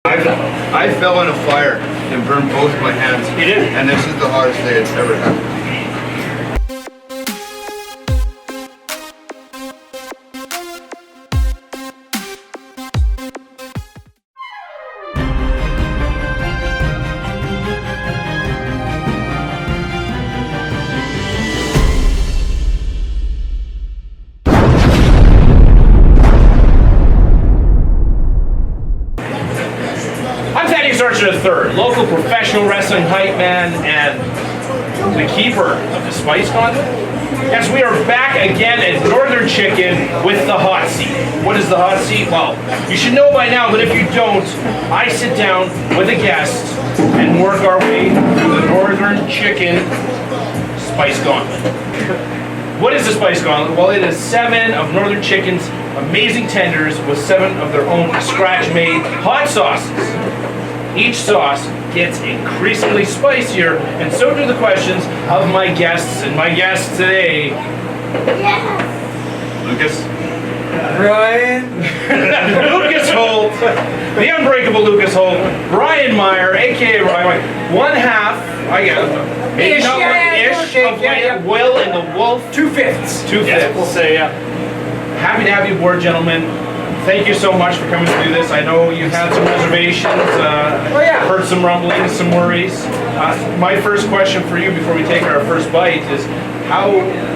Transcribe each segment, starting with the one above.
I fell in a fire and burned both my hands. You did? And this is the hottest day it's ever happened. I'm Thaddeus Ep.4, local professional wrestling hype man and the keeper of the Spice Gauntlet. Yes, we are back again at Northern Chicken with the hot seat. What is the hot seat? Well, you should know by now, but if you don't, I sit down with a guest and work our way through the Northern Chicken Spice Gauntlet. What is the Spice Gauntlet? Well, it is 7 of Northern Chicken's amazing tenders with 7 of their own scratch-made hot sauces. Each sauce gets increasingly spicier, and so do the questions of my guests. And my guest today, Lucas. Ryan. Lucas Holt, the unbreakable Lucas Holt, Brian Maier, aka Ryan Maier, one half, I guess, maybe not one-ish of Will and the Wolf. 2/5. 2/5. Yes, we'll say, yeah. Happy to have you aboard, gentlemen. Thank you so much for coming to do this. I know you've had some reservations, heard some rumblings, some worries. My first question for you before we take our first bite is, how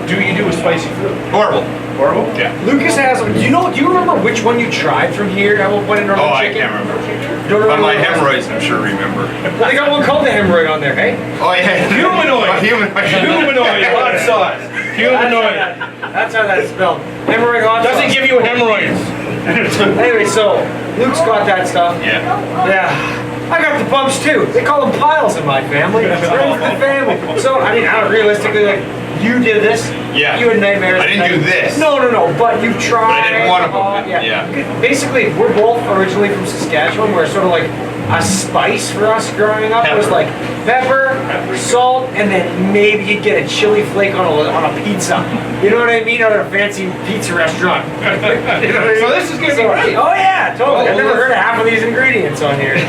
do you do with spicy food? Horrible. Horrible? Yeah. Lucas has. Do you remember which one you tried from here at one point in Northern Oh, I Chicken? can't remember. Don't But remember my what it was? hemorrhoids, I'm sure remember. Well, they got one called the hemorrhoid on there, hey? Oh yeah. Humanoid. Humanoid hot sauce. Humanoid. That's how that's spelled. Hemorrhoid hot sauce. Doesn't give you hemorrhoids. Anyway, so Luke's got that stuff. Yeah. Yeah. I got the bumps too. They call them piles in my family. It's right for the family. So I mean, I don't realistically like. You did this. Yeah. You had nightmares. I didn't do this. No. But you've tried. But I did one of them. Yeah. Basically, we're both originally from Saskatchewan. We're sort of like a spice for us growing up. It was like pepper, salt, and then maybe you'd get a chili flake on a pizza. You know what I mean? At a fancy pizza restaurant. You know what I mean? So this is gonna be great. Oh yeah, totally. Well, I've never heard of half of these ingredients on here.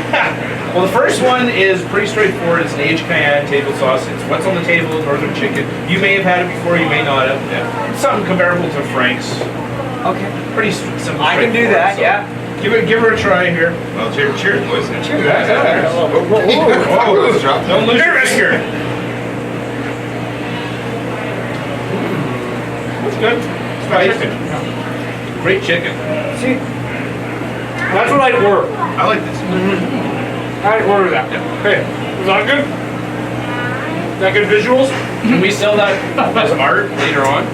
Well, the first one is pretty straightforward. It's an aged cayenne table sauce. It's what's on the table with Northern Chicken. You may have had it before, you may not have. Yeah. It's something comparable to Frank's. Okay. Pretty simple. I can do that. So Yeah. Give her a try here. Well, cheers, boys. Cheers. Don't lose your whisker. That's good. Spicy. Great chicken. See, that's what I'd order. I like this. I'd order that. Okay. Is that good? Is that good visuals? Can we sell that as art later on?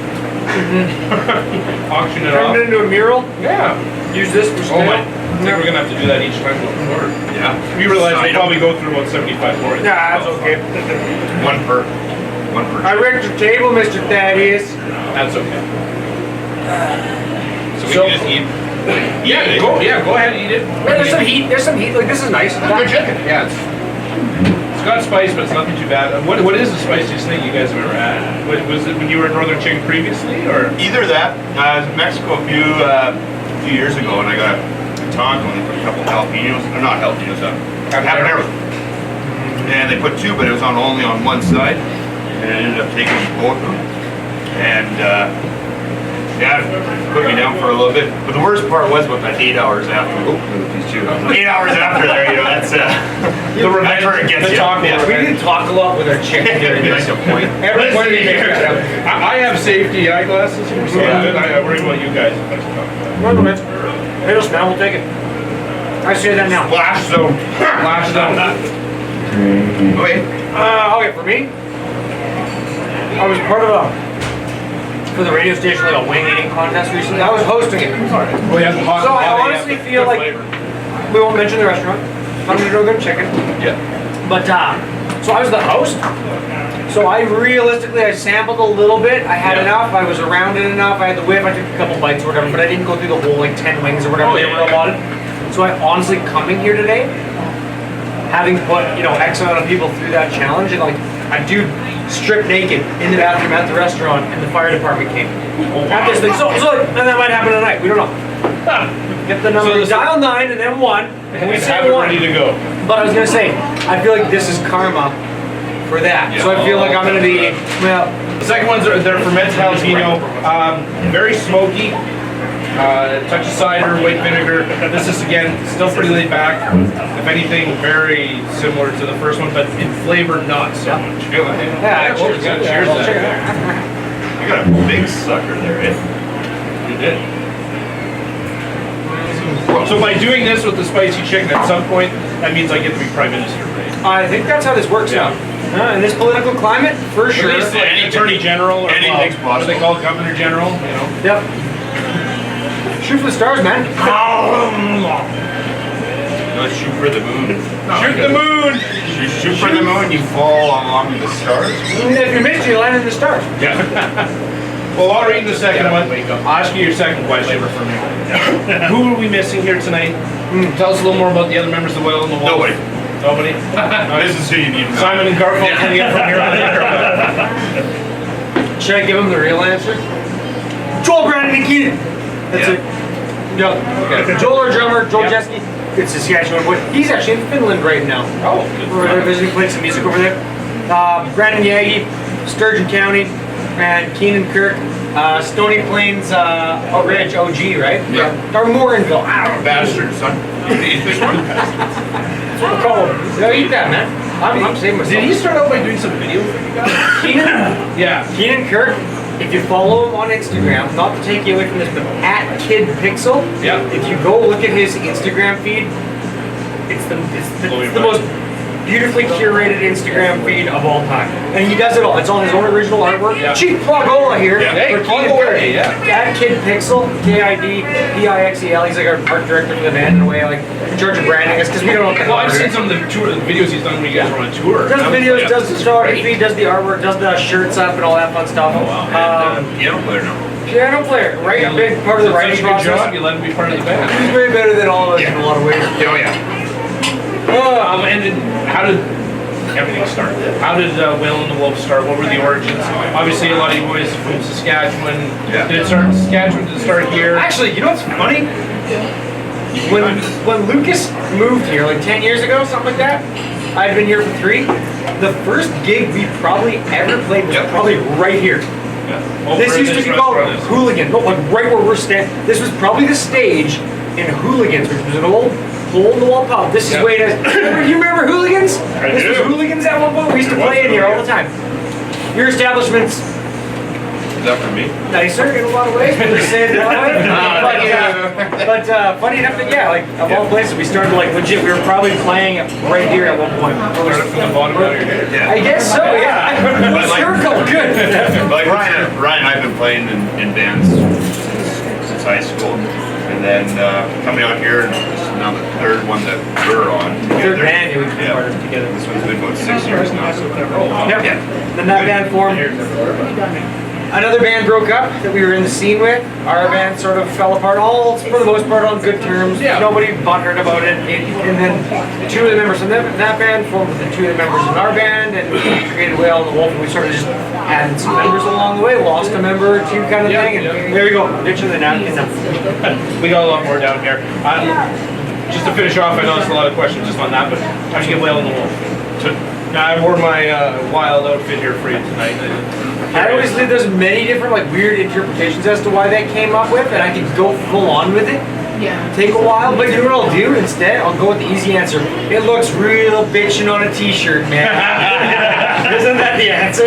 Auction it off? Turn it into a mural? Yeah. Use this for Oh my. sale? I think we're gonna have to do that each time we record. Yeah. We realize we probably go through about 75 more. Nah, that's okay. One per. I wrecked your table, Mr. Thaddeus. That's okay. So we can just eat. Yeah, go ahead and eat it. There's some heat. There's some heat. Like this is nice. Good chicken. Yeah, it's got spice, but it's nothing too bad. What is the spiciest thing you guys have ever had? Was it when you were in Northern Chicken previously, or? Either that. I was in Mexico a few years ago, and I got a taco, and they put a couple jalapenos. Or not jalapenos, habanero. And they put 2, but it was only on one side. And I ended up taking both of them. And yeah, it put me down for a little bit. But the worst part was about that 8 hours after. Oh, these 2. 8 hours after there, you know, that's The revenge, that's where it gets the you. taco. Yeah. We didn't talk a lot with our chicken during this. point. Everybody makes that up. I have safety eyeglasses here, so Yeah. I'm good. I worry about you guys. It'll smell. We'll take it. I say that now. Flash zone. Flash zone. Okay. Okay, for me, I was part of for the radio station like a wing eating contest recently. I was hosting it. Oh yeah, hot. So I honestly feel like we won't mention the restaurant. Hundred Northern Chicken. Yeah. But so I was the host. So I sampled a little bit. I had enough. I was around it enough. I had the whip. I took a couple bites or whatever, but I didn't go through the whole like 10 wings or whatever they were allotted. So I honestly coming here today, having put X amount of people through that challenge, and like a dude stripped naked in the bathroom at the restaurant, and the fire department came at this thing. So and that might happen tonight. We don't know. hit the number, dial 9 and then 1, and we And say have it 1. ready to go. But I was gonna say, I feel like this is karma for that. Yeah. So I feel like I'm gonna be, well, The second ones are they're fermented jalapeno, very smoky. Touch of cider, white vinegar. This is again still pretty laid back. If anything, very similar to the first one, but in flavor not so much. yeah, cheers. Cheers. I'll check it There. out. You got a big sucker there, eh? You did. So by doing this with the spicy chicken, at some point, that means I get to be prime minister, right? I think that's how this works Yeah. now. In this political climate, for sure. At least like Anything- attorney general, or anything's what do they possible. call it, governor general? You know. Yep. Shoot for the stars, man. Let's shoot for the moon. Shoot the moon. You shoot for the moon, you fall along the stars. If you miss, you land in the stars. Yeah. Well, I'll read the second one. I'll ask you your second question. Who are we missing here tonight? Tell us a little more about the other members of the Whale and the Wolf. Nobody. Nobody? This is who you need to know. Simon and Garfunkel coming in from here on in. Should I give him the real answer? Joel, Brandon, and Keenan. That's Yeah. it. Yeah. Okay. Joel, our drummer, Joel Yeah. Jeske. It's Saskatchewan boy. He's actually in Finland right now. Oh, good. We're visiting, playing some music over there. Brandon Yagi, Sturgeon County, and Keenan Kirk, Stony Plains, Ridge, OG, right? Yeah. Or Morinville. I don't know. Bastard, son. Eat this one. That's what we call him. Yeah, eat that, man. I'm saving myself. Did he start out by doing some video for you guys? Keenan? Yeah. Keenan Kirk, if you follow him on Instagram, not to take you away from this, but at Kid Pixel, Yeah. if you go look at his Instagram feed, it's the most beautifully curated Instagram feed of all time. And he does it all. It's all his own original artwork. Yeah. Cheap plugola here. Yeah. Hey, for plug Keenan Kirk. away, yeah. At Kid Pixel, KIDPIXEL. He's like our art director for the band in a way, like in charge of branding us, because we don't know what the Well, hell I've we're seen some of the videos he's done when you guys were on tour. does the videos, Yeah. does the photography, Great. does the artwork, does the shirts up and all that fun stuff. Oh, wow. Piano player now. Piano player, right? A big part of the writing Such a good process. job. You let him be part of the band. He's way better than all of us in a lot of ways. Oh, yeah. And then how did everything start? How did Whale and the Wolf start? What were the origins? Obviously, a lot of you boys from Saskatchewan. Yeah. Did it start in Saskatchewan? Did it start here? Actually, you know what's funny? When Lucas moved here, like 10 years ago, something like that, I'd been here for 3. The first gig we probably ever played was Yep. probably right here. Oh, This for used to be called restaurant is. Hooligan. No, like right where we're standing. This was probably the stage in Hooligans, which was an old hole-in-the-wall pub. This is Yeah. way it is. You remember Hooligans? I This was do. Hooligans at one point. We used to play in here all the time. Your establishment's Is that for me? nicer in a lot of ways, but just say it that way. But funny enough that, yeah, like of all places, we started like legit. We were probably playing right here at one point. Started from the bottom of your head. Yeah. I guess so, yeah. But like- Circle, good. Like Ryan and I've been playing in bands since high school, and then coming out here, and this is now the third one that we're on together. Third band that we've been Yeah. part of together. This one's been about 6 years now. So Yep. yeah. Then that band formed. Another band broke up that we were in the scene with. Our band sort of fell apart, all for the most part on good terms. Yeah. Nobody butthurt about it. And then 2 of the members from that band formed with the 2 of the members in our band, and we created Whale and the Wolf, and we sort of just added some members along the way, lost a member or 2 kind of Yeah, thing, and yeah. there you go, ditching the napkin. We got a lot more down here. Just to finish off, I know there's a lot of questions just on that, but how'd you get Whale and the Wolf? I wore my wild outfit here for you tonight. I always think there's many different like weird interpretations as to why that came up with, and I could go full on with it. Yeah. Take a while, but you know what I'll do instead? I'll go with the easy answer. It looks real bitchin' on a t-shirt, man. Isn't that the answer?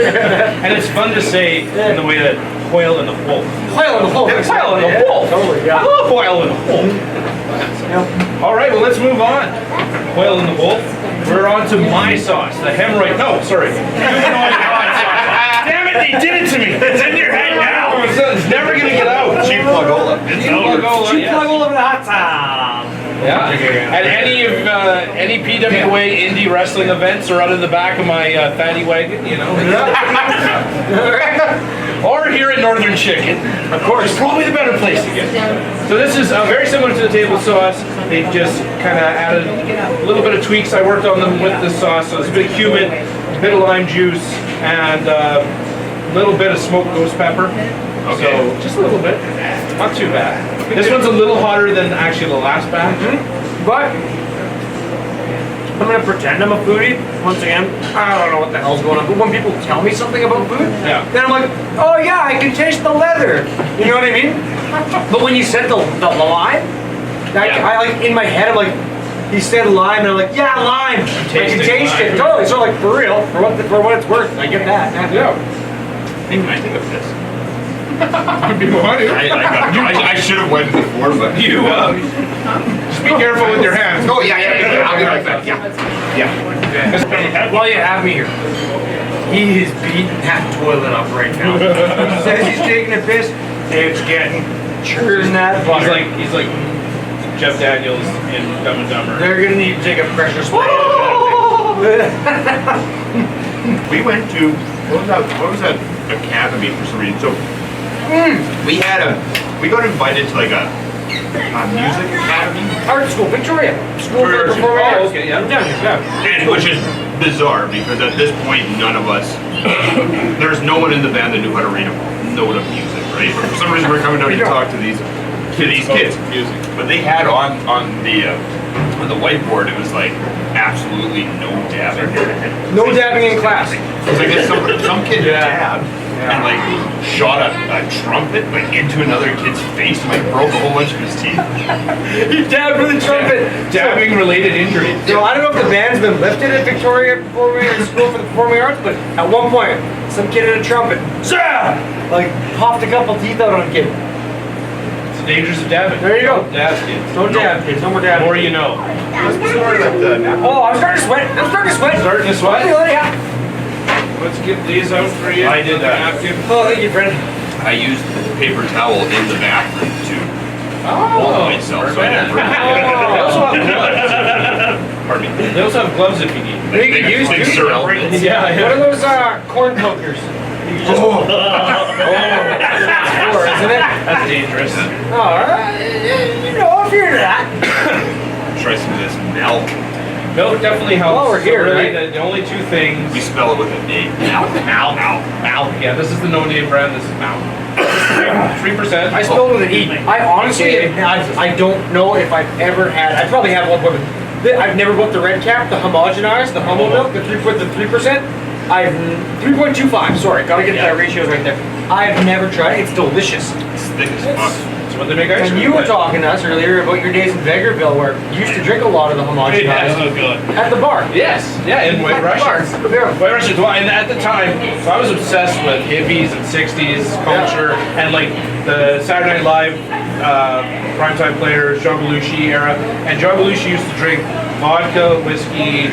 And it's fun to say in the way that Whale and the Wolf. Whale in the hole. Whale and the Wolf. Totally, I yeah. love Whale and the Wolf. Yep. All right, well, let's move on. Whale and the Wolf. We're on to my sauce, the hemorrhoid. No, sorry. Humanoid hot sauce. Damn it, they did it to me. It's in your head now. It's never going to get out. Cheap plugola. It's over. Cheap plug all over the hot tub. Yeah. At any PWA indie wrestling events or out of the back of my fatty wagon, you know. Or here at Northern Chicken, of course, probably the better place to get it. So this is very similar to the table sauce. They just kind of added a little bit of tweaks. I worked on them with the sauce. So it's a bit of cumin, a bit of lime juice, and a little bit of smoked ghost pepper. Okay. So just a little bit. Not too bad. This one's a little hotter than actually the last batch. But I'm gonna pretend I'm a foodie. Once again, I don't know what the hell's going on. But when people tell me something about food, then I'm like, oh yeah, I can taste the leather. You know what I mean? But when you said the lime, I like in my head I'm like, he said lime, and I'm like, yeah, lime. I can taste it. Totally. So like for real, for what it's worth, I get that. Yeah. Hey, can I take a piss? I should have went before, but You, just be careful with your hands. Oh yeah. I'll be right back. Yeah. While you have me here, he is beating that toilet up right now. He says he's taking a piss. It's getting churning that butter. He's like Jeff Daniels in Dumb and Dumber. They're gonna need to take a pressure spray. We went to what was that academy for some reason. So we got invited to like a music academy. Art school, Victoria. School for performing arts. Okay, yeah. And which is bizarre because at this point none of us there's no one in the band that knew how to read a note of music, right? But for some reason we're coming down to talk to these kids. Music. But they had on the whiteboard it was like absolutely no dabbing. No dabbing in class. It's like some kid dabbed and like shot a trumpet like into another kid's face and like broke a whole bunch of his teeth. He dabbed with a trumpet. Dabbing related injuries. So I don't know if the band's been lifted at Victoria Performing School for the Performing Arts, but at one point, some kid had a trumpet, like popped a couple teeth out on a kid. It's the dangers of dabbing. There you go. Don't dab, kids. Don't dab, kids. No more dabbing. The more you know. Oh, I'm starting to sweat. Starting to sweat? Yeah. Let's get these out for you. I did that. Napkin. Oh, thank you, friend. I used paper towel in the bathroom to Oh, myself. So I didn't They also have gloves. Pardon me. They also have gloves if you need. They can use big too. Sorrel. Yeah. What are those corn pokers? Oh. Four, isn't it? That's dangerous. All right. You know, if you're into that. Try some of this milk. Milk definitely helps. Well, we're here, So really, right? the only two things. We spell it with a name. Malk. Yeah, this is the no-name brand. This is Malk. 3%. I spelled with an E. I honestly, I don't know if I've ever had. I probably have one, but I've never bought the red cap, the homogenized, the humble milk, the 3%. I've 3.25. Sorry, gotta get that ratios right there. I've never tried it. It's delicious. It's thick as fuck. That's what they make ice And cream you were with. talking to us earlier about your days in Vegreville, where you used to drink a lot of the homogenized at the bar. Yes, yeah, in White Russians. Yeah. White Russians, well, and at the time, so I was obsessed with hippies and 60s culture and like the Saturday Night Live primetime players, John Belushi era. And John Belushi used to drink vodka, whiskey,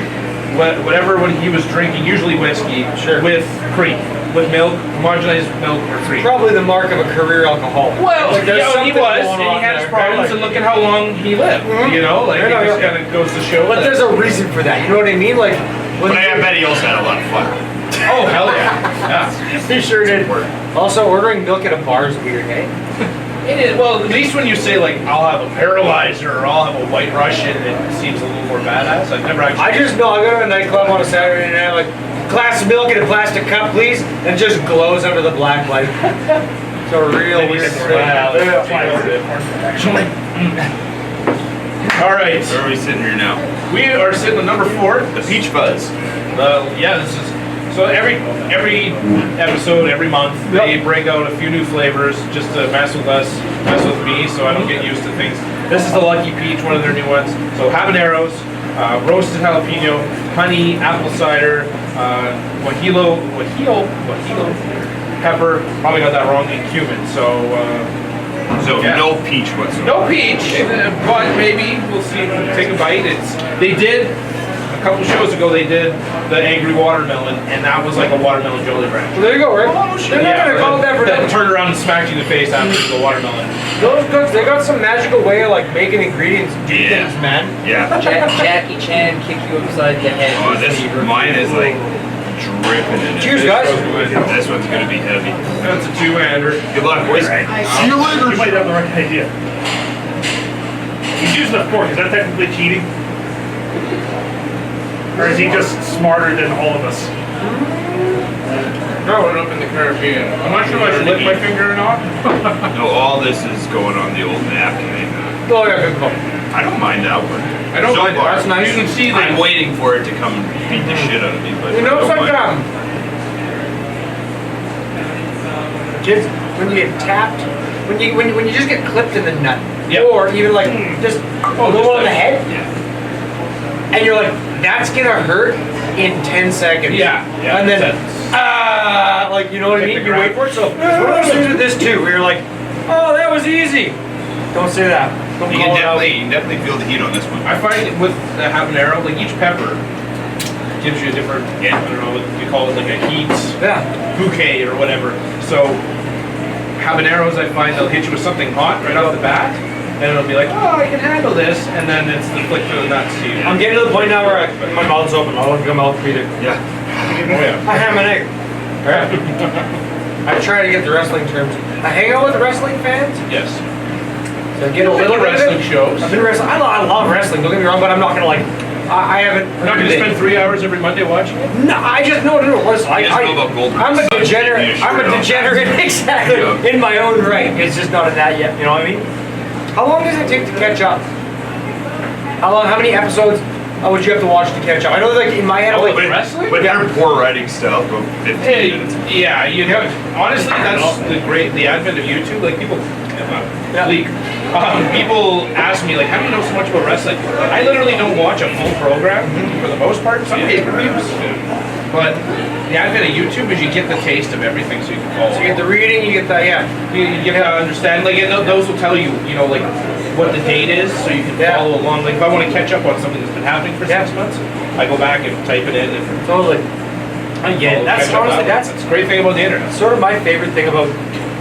whatever he was drinking, usually whiskey, with cream. With milk, homogenized milk or cream. Probably the mark of a career alcoholic. Well, like, there's he something was, going and on he had his there. problems, and look at how long he lived. You know, like it just kind of goes to show. But there's a reason for that. You know what I mean? Like, when But I bet he also had a lot of fun. oh hell yeah, he sure did. Also, ordering milk at a bar is weird, hey? It is. Well, at least when you say like I'll have a paralyzer or I'll have a White Russian, it seems a little more badass. I've never actually. I just know I go to a nightclub on a Saturday night, like, glass of milk in a plastic cup, please, and it just glows under the black light. It's a real weird All right, Where are we sitting here now? we are sitting at number 4. The Peach Fuzz. Yeah, this is so every episode, every month, they bring out a few new flavors just to mess with us, mess with me, so I don't get used to things. This is the Lucky Peach, one of their new ones. So habaneros, roasted jalapeno, honey, apple cider, guajillo pepper. Probably got that wrong, and cumin. So No peach whatsoever. no peach, but maybe we'll see. Take a bite. They did. A couple shows ago, they did the Angry Watermelon, and that was like a watermelon Jolly Rancher. Well, there you go, Rick. They're not gonna call it that for that nothing. turned around and smacked you in the face after the watermelon. Those cooks, they got some magical way of like making ingredients do things, man. Yeah. Jackie Chan kick you upside the head. Oh, mine is like dripping in it. Cheers, guys. This one's gonna be heavy. That's a 2-hander. Good luck, boys. See you later. You might have the right idea. He's using a fork. Is that technically cheating? Or is he just smarter than all of us? No, growing up in the Caribbean. I'm not sure if I should lick my finger or not. No, all this is going on the old napkin. Oh yeah, good call. I don't mind that one. I don't mind it. far. That's nice. You can see that. I'm waiting for it to come and beat the shit out of me, but You know, I it's don't like mind. kids when you get tapped, when you just get clipped in the nut, Yeah. or even like just a little on the head, and you're like, that's gonna hurt in 10 seconds. Yeah, yeah. And then That's- like you know what I Hit mean? the You wait for it. So one of those things with this too, where you're like, oh, that was easy. Don't say that. Don't You call can it out. definitely feel the heat on this one. I find with the habanero, like each pepper gives you a different, I don't know what you call it, like a heat Yeah. bouquet or whatever. So habaneros, I find they'll hit you with something hot right off the bat, and it'll be like, oh, I can handle this, and then it's the flick through the nuts to you. I'm getting to the point now where my mouth's open. I'll look at my mouth breathing. Yeah. Oh yeah. I have an egg. I try to get the wrestling terms. I hang out with the wrestling fans. Yes. So I get a little bit of wrestling it. shows. I've been wrestling. I love wrestling. Don't get me wrong, but I'm not gonna like. I haven't. We're not going to spend 3 hours every Monday watching it. No, I just no. Listen, You just know about Goldberg. I'm a Son, degenerate. give me a I'm a shirt on. degenerate exactly Yeah. in my own right. It's just not at that yet. You know what I mean? How long does it take to catch up? How long? How many episodes would you have to watch to catch up? I know, like in my head, I'm like, but wrestling? But Yeah. your poor writing style, go 15 Hey, minutes. yeah, you know, honestly, that's the advent of YouTube. Like people, leak. People ask me like, how do you know so much about wrestling? I literally don't watch a full program for the most part. Some pay-per-views, but the advent of YouTube is you get the taste of everything, so you can follow. so you get the reading, you get the You get to understand, like, and those will tell you, you know, like what the date is, so you can Yeah. follow along. Like, if I want to catch up on something that's been happening for 6 months, I go back and type it in and totally. I get it. That's catch up honestly that way. that's a great thing about the internet. sort of my favorite thing about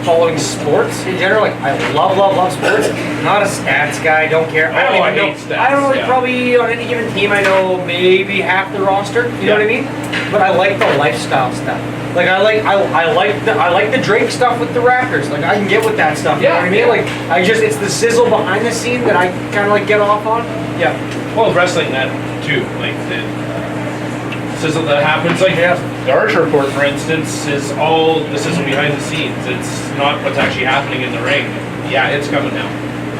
following sports in general. Like I love sports. Not a stats guy. Don't care. I don't Oh, I even know. hate stats, I don't know. Like, yeah. probably on any given team, I know maybe half the roster. You know what I mean? But I like the lifestyle stuff. Like I like the Drake stuff with the Raptors. Like I can get with that stuff. You know what I mean? Yeah. Like it's the sizzle behind the scene that I kind of like get off on. Yeah. Well, wrestling that too, like the sizzle that happens. Like the Archer Report, for instance, is all the sizzle behind the scenes. It's not what's actually happening in the ring. Yeah, it's coming now.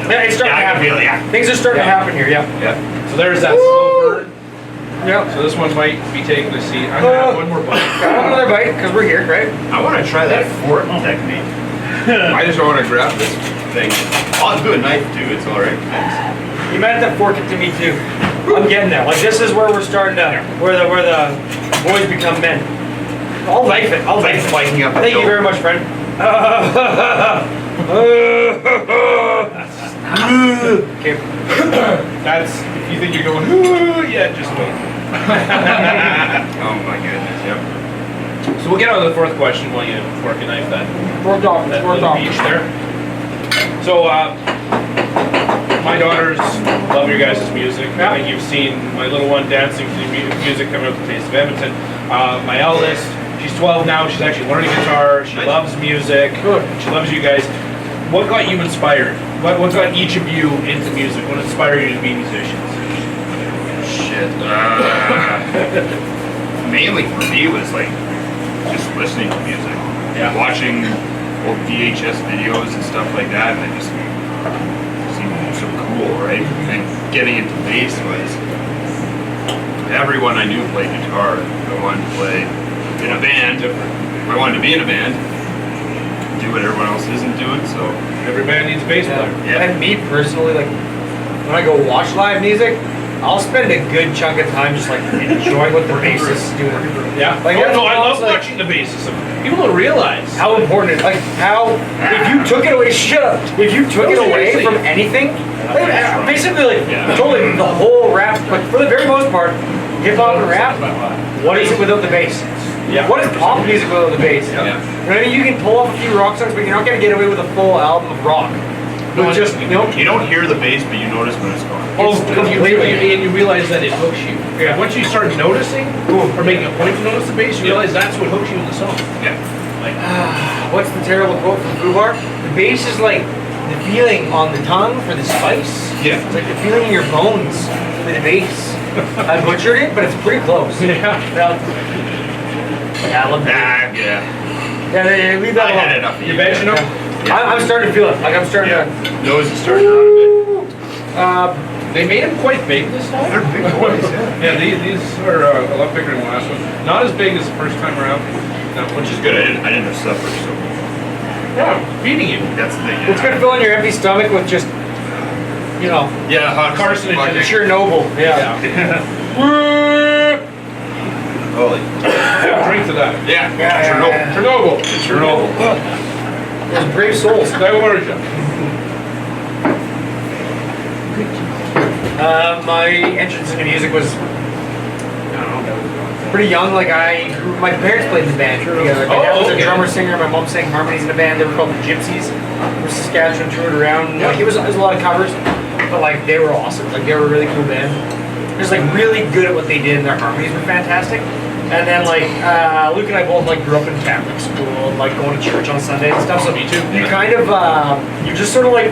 Yeah, it's starting to happen. Things are starting to happen here. Yeah. Yeah. So there's that slow burn. Yeah. So this one might be taking a seat. I'm gonna have one more bite. Got another bite because we're here, right? I want to try that fork technique. I just don't want to grab this thing. I'll do a knife too. It's all right. You might have to fork it to me too. I'm getting there. Like this is where we're starting to, where the boys become men. I'll knife it. I'll knife it. Spiking up. Thank you very much, friend. Okay. That's if you think you're going, ooh, yeah, just wait. Oh my goodness. Yep. So we'll get on to the fourth question while you fork and knife that. Fork off. That Fork little off. beach there. So, my daughters love your guys' music. Yeah. I think you've seen my little one dancing to the music coming up the Taste of Edmonton. My eldest, she's 12 now. She's actually learning guitar. She loves music. Good. She loves you guys. What got you inspired? What got each of you into music? What inspired you to be musicians? Shit. Mainly for me was like just listening to music. Yeah. Watching old VHS videos and stuff like that, and it just seemed so cool, right? And getting into bass was everyone I knew played guitar. I wanted to play in a band. I wanted to be in a band. Do what everyone else isn't doing, so Every band needs a bass player. yeah. And me personally, like when I go watch live music, I'll spend a good chunk of time just like enjoying what the bassist is doing. Yeah. Like, Oh, no, I love like- watching the bassist. People don't realize. How important, like how, if you took it away, shut up. If you took it No, away seriously. from anything, like, basically like Yeah. totally the whole rap, like for the very most part, hip hop and rap, what is it without the bass? Yeah. What is pop music without the bass? Yeah. You know what I mean? You can pull off a few rock songs, but you're not gonna get away with a full album of rock. But just, you know, You don't hear the bass, but you notice when it's gone. Oh, It's and you, completely- and you realize that it hooks you. Yeah. Once you start noticing, or making a point to notice the bass, you realize that's what hooks you in the song. Yeah. Like, what's the terrible quote from Fubar? The bass is like the feeling on the tongue for the spice. Yeah. It's like the feeling in your bones for the bass. I butchered it, but it's pretty close. yeah. Yeah, I love that. Yeah. Yeah, they leave that I had alone. enough. You benching them? I'm starting to feel it. Like I'm starting to. Nose is starting to run a bit. They made them quite big this time. They're big boys, yeah. Yeah, these are a lot bigger than the last one. Not as big as the first time around. No, Which is good. I didn't have supper, so yeah, feeding you. that's the thing. It's good filling your empty stomach with just, you know, Yeah, hot Carcinogen. Chernobyl. Yeah. Holy. Drink to that. Yeah. Chernobyl. Chernobyl. Those brave souls. That origin. My entrance into music was, I don't know, pretty young. Like my parents played in the band together. My dad was a drummer singer. My mom sang harmonies in a band. They were called the Gypsies. From Saskatchewan, toured around. Like it was a lot of covers, but like they were awesome. Like they were a really cool band. Just like really good at what they did, and their harmonies were fantastic. And then like Luke and I both like grew up in Catholic school, and, like going to church on Sunday and stuff. So Me too. you kind of you're just sort of like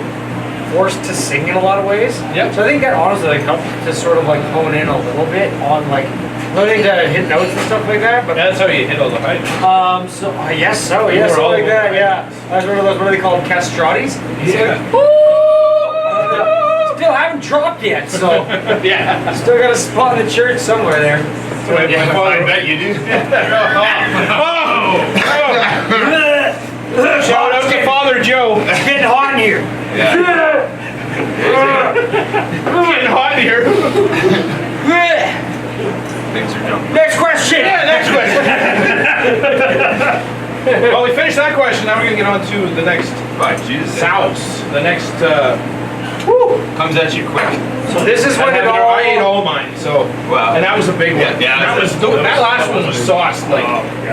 forced to sing in a lot of ways. Yep. So I think that honestly like helped to sort of like hone in a little bit on like learning to hit notes and stuff like that. But That's how you hit all the height. so yes, so You yeah, were something all like over that. the Yeah, that's one of those. What are they called? Castratis. Yeah. Still haven't dropped yet, so Yeah. still got a spot in the church somewhere there. So I bet you do. Shout out to Father Joe. It's getting hot in here. Yeah. Getting hot in here. Things are jumping. Next question. Yeah, next question. Well, we finished that question. Now we're gonna get on to the next Right, Jesus. souse. The next. Comes at you quick. So this is when it I ate all. all mine. So. Wow. And that was a big one. Yeah, that was that last one was sauced like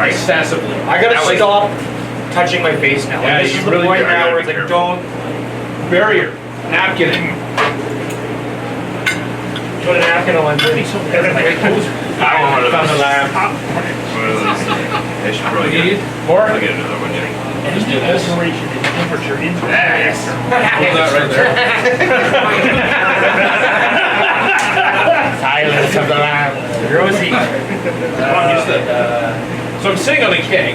excessively. I gotta That was- stop touching my face now. Yeah, Like, this you is the really point do. now where I it's gotta like, be don't Barrier, napkin. put a napkin on my face. I want Found the lamb. one of those. I should probably You get need more? I'll get another one, yeah. Just do this. Alteration in temperature into Yes. Hold that right there. Silence of the lamb. Rosie. So I'm sitting on a keg.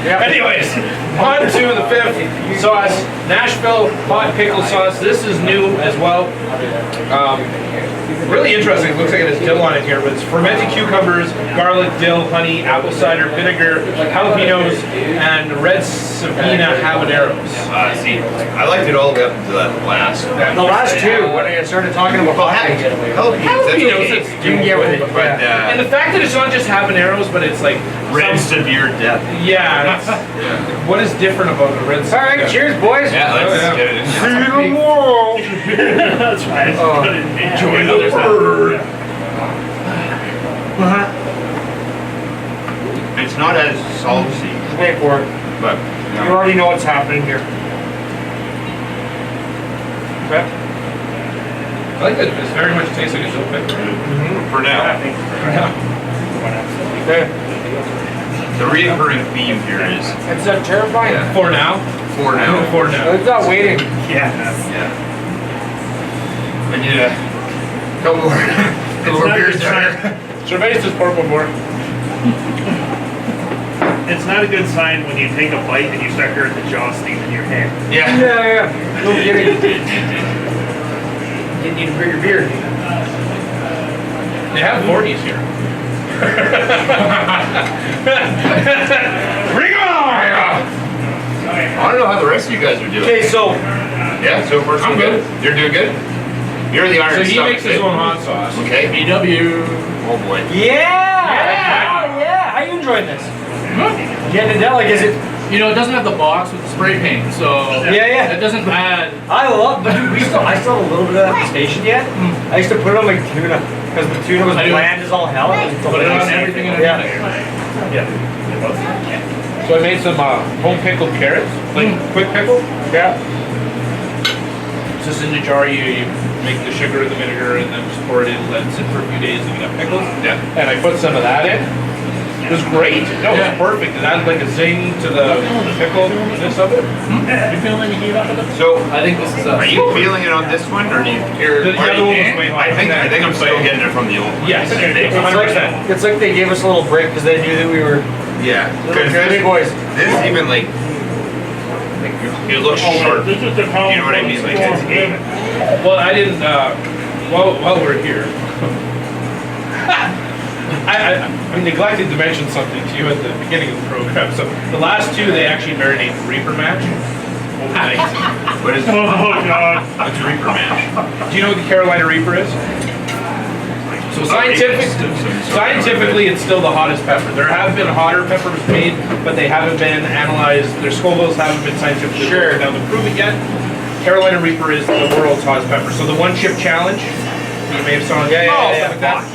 Yep. Anyways, on to the fifth sauce, Nashville hot pickle sauce. This is new as well. Really interesting. It looks like it has dill on it here, but it's fermented cucumbers, garlic, dill, honey, apple cider vinegar, jalapenos, and red Sabina habaneros. See, I liked it all the way up until that last. The last two, when I started talking about Well, hot pickles. Jalapenos, it's You can get with it. But and the fact that it's not just habaneros, but it's like red some- severe death. Yeah, it's, what is different about the red? All right, cheers, boys. Yeah, let's Oh, yeah. get it in. See you tomorrow. That's right. Enjoy the bird. It's not as salty, Wait for it. but You already know what's happening here. Okay. I like that. It very much tastes like a dill pickle. for now. Okay. The recurring theme here is It's terrifying. Yeah. For now. for now. For now. It's not waiting. Yeah. Yeah. I need a couple more, couple more not beers good there. Cerveza is purple more. It's not a good sign when you take a bite and you start hearing the jaw steam in your head. Yeah. Yeah. No kidding. You need a bigger beer. They have 40s here. Bring on! I don't know how the rest of you guys are doing. Okay, so Yeah, so far so I'm good. You're doing good? You're the So iron he stomach, makes his eh? own hot sauce. Okay. BW. Oh boy. yeah. How you enjoying this? Getting it done, like is it? You know, it doesn't have the box with the spray paint, so Yeah. it doesn't add. I love, but dude, I still have a little bit of that at the station yet. I used to put it on like tuna because the tuna was I do. bland as all hell. It was Put it on delicious. everything in Yeah. So I made some home pickled carrots, like quick pickle. Yeah. It's just in the jar. You make the sugar and the vinegar, and then just pour it in, let it sit for a few days, and you got pickles. Yeah. And I put some of that in. It was great. No, it was perfect. It added like a zing to the pickleness of it. You feeling like you gave up a bit? So I think this is a. Are you feeling it on this one, or do you hear? The other one was way I think I'm still getting it from the old one. yes, It's 100%. like they gave us a little break because they knew that we were Yeah. Little 'Cause big boys. this even like it looks sharp. This is the You know what I mean? Like it's even. Well, I didn't. While we're here, I neglected to mention something to you at the beginning of the program. So the last two, they actually marinate Reaper mash overnight. What is? Oh god. What's a Reaper mash? Do you know what the Carolina Reaper is? So scientifically, it's still the hottest pepper. There have been hotter peppers made, but they haven't been analyzed. Their Scovilles haven't been scientifically broken down to prove it yet. Carolina Reaper is the world's hottest pepper. So the one chip challenge, you may have saw, Fuck,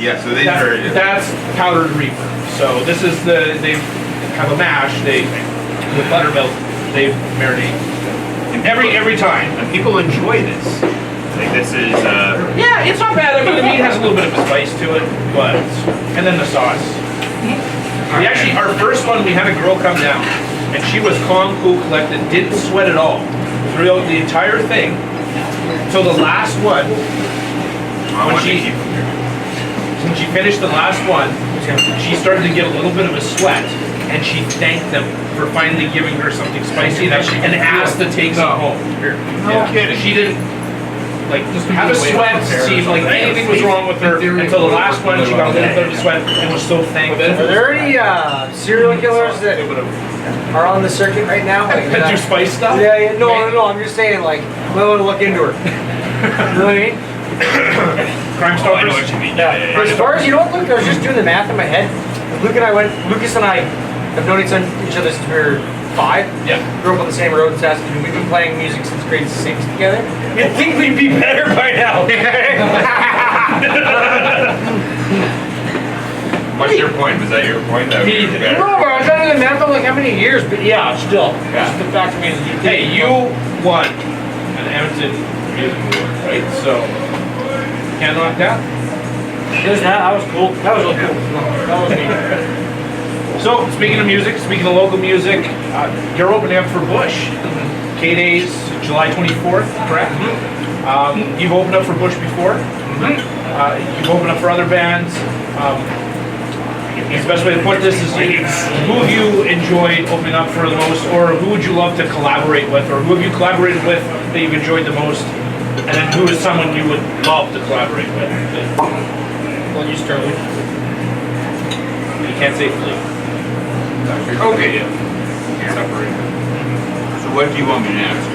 yeah. So these are. that's powdered Reaper. So this is they have a mash. They with buttermilk. They marinate every time. And people enjoy this. Like this is. Yeah, it's not bad. I mean, the meat has a little bit of a spice to it, but and then the sauce. We actually, our first one, we had a girl come down, and she was calm, cool, collected, didn't sweat at all throughout the entire thing. So the last one, when she finished the last one, she started to get a little bit of a sweat, and she thanked them for finally giving her something spicy and asked to take some home. No kidding. She didn't. Like, just have a sweat, seemed like anything was wrong with her until the last one. She got a little bit of a sweat and was so thankful. Are there any serial killers that are on the circuit right now? Like, That do spice stuff? yeah. No. I'm just saying, like, we want to look into her. You know what I mean? Crime Oh, I know stoppers? what you mean. Yeah. As far as, you know what, Luke, I was just doing the math in my head. Lucas and I have known each other since we were 5. Yeah. Grew up on the same road in Saskatoon. We've been playing music since grade 6 together. You'd think we'd be better by now. What's your point? Was that your point? That we were better? No, but I'm trying to do the math on like how many years, but yeah, still. Yeah. Just the fact of me is you Hey, you won an Edmonton Music Award, right? So, can't knock that. There's that was cool. That was really cool. That was neat. So, speaking of music, speaking of local music, you're opening up for Bush. K-Days, July 24th, correct? You've opened up for Bush before. You've opened up for other bands. The best way to put this is, who have you enjoyed opening up for the most, or who would you love to collaborate with, or who have you collaborated with that you've enjoyed the most, and then who is someone you would love to collaborate with? Well, you start with. You can't say Flea. Okay. Yeah. Separate. So what do you want me to answer?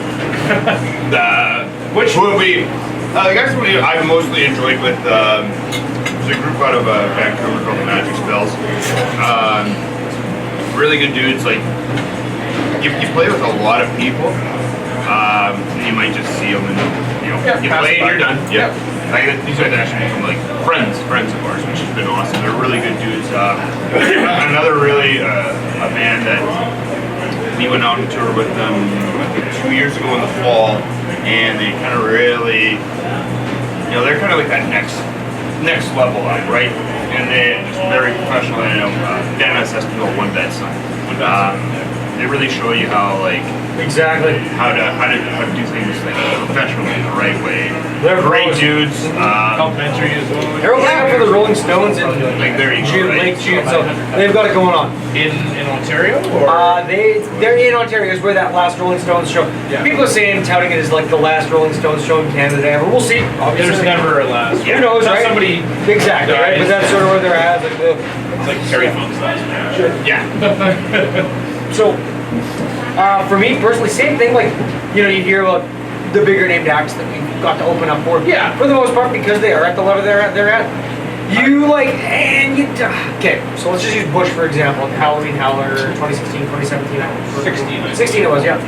Which would be? The guys who I've mostly enjoyed with. There's a group out of Vancouver called the Magic Spells. Really good dudes. Like you play with a lot of people. You might just see them and you play and you're done. Yeah. Like these guys actually become like friends of ours, which has been awesome. They're really good dudes. Another really a band that we went out and toured with them I think 2 years ago in the fall, and they kind of really, they're kind of like that next level up, right? And they're just very professional. Dennis has to go one bed sign. They really show you how Exactly. how to do things like professionally the right way. They're Great pros. dudes. Complimentary as well. They're opening for the Rolling Stones in Like there you go, June, right? late June, so they've got it going on. In Ontario, or They're in Ontario. Is where that last Rolling Stones show. Yeah. People are saying, touting it as like the last Rolling Stones show in Canada ever. We'll see. Obviously. there's never a last. Who knows, Until right? Somebody Exactly, right? But that's sort of where they're at. Like, it's like Terry Funk's last match. Yeah. so, for me personally, same thing. Like, you hear about the bigger named acts that we got to open up for. Yeah. For the most part, because they are at the level they're at. Okay, so let's just use Bush for example. Halloween Howler 2016, 2017. 16 it was, yeah.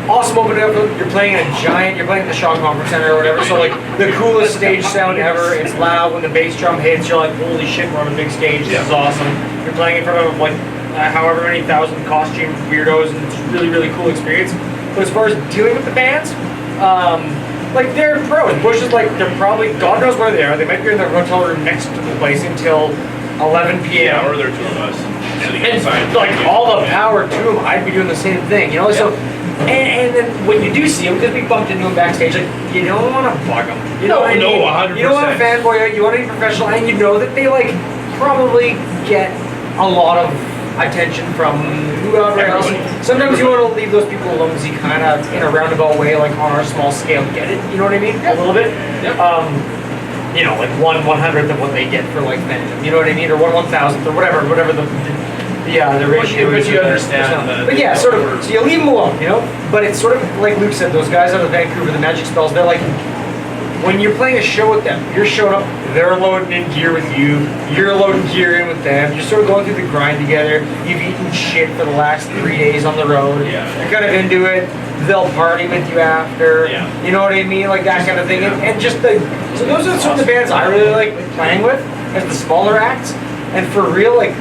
Awesome opening up. You're playing at the Shaw Conference Center or whatever. So like the coolest stage sound ever. It's loud when the bass drum hits. You're like, holy shit, we're on a big stage. This is awesome. You're playing in front of like however many thousand costume weirdos, and it's a really, really cool experience. But as far as dealing with the bands, like they're pros. Bush is like, they're probably, God knows where they are. They might be in their hotel room next to the place until 11 p.m. Yeah, or there are two of us. And like all the power to them, I'd be doing the same thing, So, and then when you do see them, because we bumped into them backstage, like you don't want to bug them. You know what I mean? 100%. You don't want to fanboy out. You want to be professional, and you know that they like probably get a lot of attention from whoever else. Sometimes you want to leave those people alone because you kind of, in a roundabout way, like on our small scale, get it. You know what I mean? A little bit. Yep. You know, like 1/100th of what they get for like Phantom. You know what I mean? Or 1/1000th or whatever the ratio But is. you understand But yeah, sort of. So you leave them alone, you know. But it's sort of like Luke said. Those guys out of Vancouver, the Magic Spells, they're like. When you're playing a show with them, you're showing up, they're loading in gear with you, you're loading gear in with them, you're sort of going through the grind together, you've eaten shit for the last 3 days on the road, Yeah. you're kind of into it, they'll party with you after, Yeah. you know what I mean, like that kind of thing, and just the, so those are sort of the bands I really like playing with, as the smaller acts, and for real, like,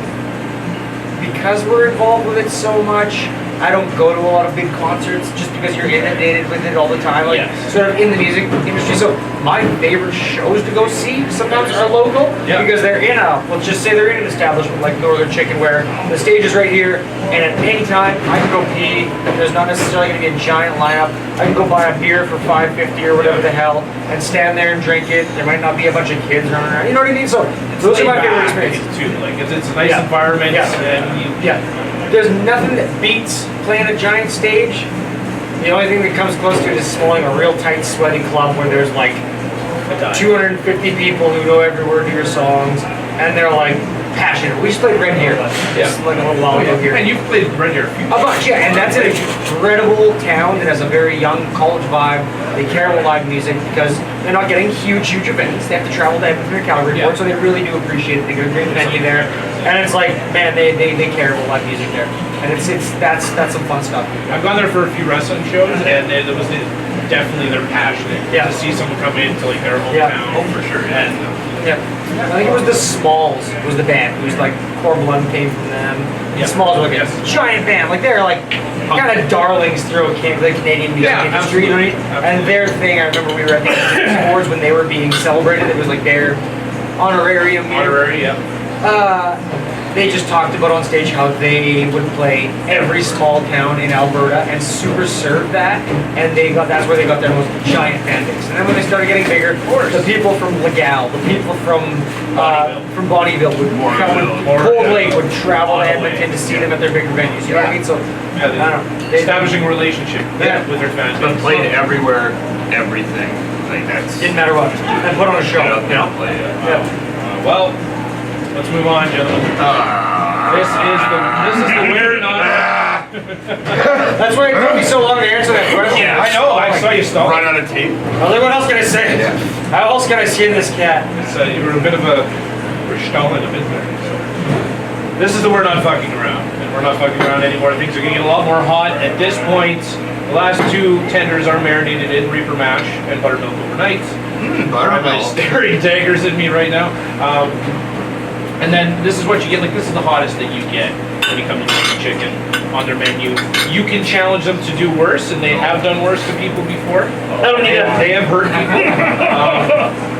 because we're involved with it so much, I don't go to a lot of big concerts just because you're inundated with it all the time, like Yes. sort of in the music industry. So my favorite shows to go see sometimes are local Yeah. because they're in a, let's just say they're in an establishment like Northern Chicken where the stage is right here and at any time I can go pee. There's not necessarily going to be a giant lineup. I can go buy a beer for $5.50 or whatever the hell and stand there and drink it. There might not be a bunch of kids running around. You know what I mean? So those are my favorite experiences. too. Like it's a nice Yeah. environment, Yeah. and you, Yeah. There's nothing that beats playing a giant stage. The only thing that comes close to it is smelling a real tight, sweaty club where there's like 250 people who know every word to your songs, and they're like passionate. We just played Red Deer just like a little while ago here. And you've played Red Deer a few A bunch, yeah, and that's an incredible town that has a very young college vibe. They care about live music because they're not getting huge events. They have to travel to Edmonton or Calgary for it, so they really do appreciate it. They get a great venue there, and it's like, man, they care about live music there, and that's some fun stuff. I've gone there for a few wrestling shows, and it was definitely they're passionate Yeah. to see someone come into like their Yeah. hometown. Oh, for sure. And Yeah, I think it was the Smalls was the band. It was like Core Blood came from them. Yeah. The Smalls were like Yes. a giant band. Like they're like kind of darlings through the Canadian music Yeah, industry. You know what I mean? absolutely. And their thing, I remember we were at the awards when they were being celebrated. It was like their honorarium. year. honorary, yeah. They just talked about on stage how they would play every small town in Alberta and super serve that, and that's where they got their most giant fan base. And then when they started getting bigger, the people from Legal, the people from Bonnyville would come, Cold Lake would travel to Edmonton to see them at their bigger venues. You know what I mean? So Yeah, I don't know. They- establishing a relationship Yeah. with their fans. But played everywhere, everything. Like that's. didn't matter what, and put on a show. You know? Play it. Yeah. Well, let's move on, gentlemen. This is the weird not. That's why it took me so long to answer that question. Yeah. I know. I saw you stall. Run out of tape. Well, then what else can I say? How else can I skin this cat? You were a bit of a stalling a bit there. So. This is the we're not fucking around, and we're not fucking around anymore. Things are getting a lot more hot at this point. The last two tenders are marinated in Reaper mash and buttermilk overnight. I have my staring daggers in me right now. And then this is what you get. Like this is the hottest that you get when you come to Northern Chicken on their menu. You can challenge them to do worse, and they have done worse to people before. I don't need it. They have hurt people.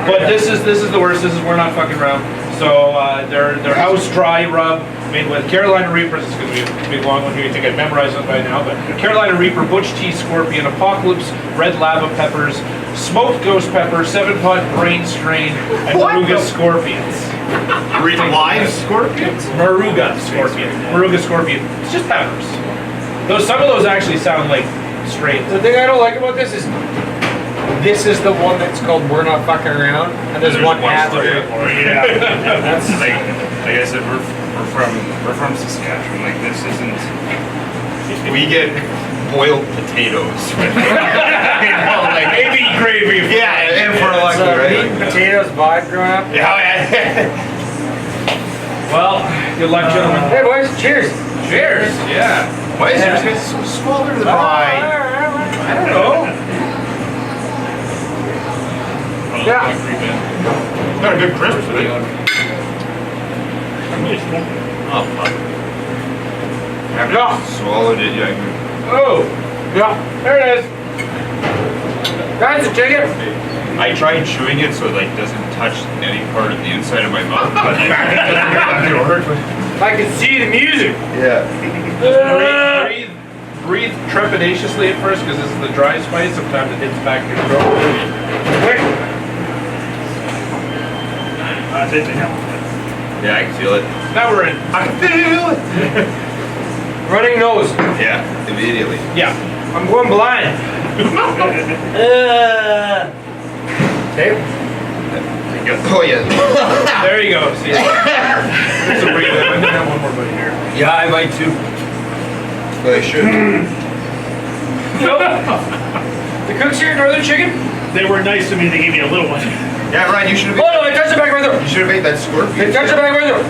But this is the worst. This is we're not fucking around. So their house dry rub made with Carolina Reapers. It's going to be a big long one here. You think I'd memorize it by now, but Carolina Reaper, Butch Tea Scorpion, Apocalypse, Red Lava Peppers, Smoked Ghost Pepper, 7-Pot Brain Strain, and Maruga Scorpions. Live scorpions? Maruga Scorpion. Maruga Scorpion. It's just peppers. Some of those actually sound like strains. The thing I don't like about this is the one that's called We're Not Fucking Around, and there's one after it. Yeah. That's like I said, we're from Saskatchewan. Like this isn't. We get boiled potatoes. You know, like Maybe gravy. yeah, and for lucky, So, right? meat and potatoes vibe growing up. Yeah. Well, good luck, gentlemen. Hey boys, cheers. Cheers. Yeah. Why is yours guys so smaller than mine? I don't know. Yeah. Got a good crisp to it. Oh fuck. I haven't swallowed it yet. Oh, Yeah. there it is. Guys, a ticket. I tried chewing it so it like doesn't touch any part of the inside of my mouth, but like, it worked. I can see the music. Yeah. Breathe trepidatiously at first because this is the dry spice. Sometimes it hits back in your throat. That's it, they have. Yeah, I can feel it. Now we're in. I can feel it. Running nose. Yeah, immediately. Yeah. I'm going blind. Okay. Oh yeah. There you go. See. There's a breathe. I'm gonna have one more bite here. Yeah, I might too. Well, they should. The cooks here, Northern Chicken? They were nice to me. They gave me a little one. Yeah, Ryan, you should have. Oh no, I touched it back right there. You should have ate that scorpion. They touched it back right there.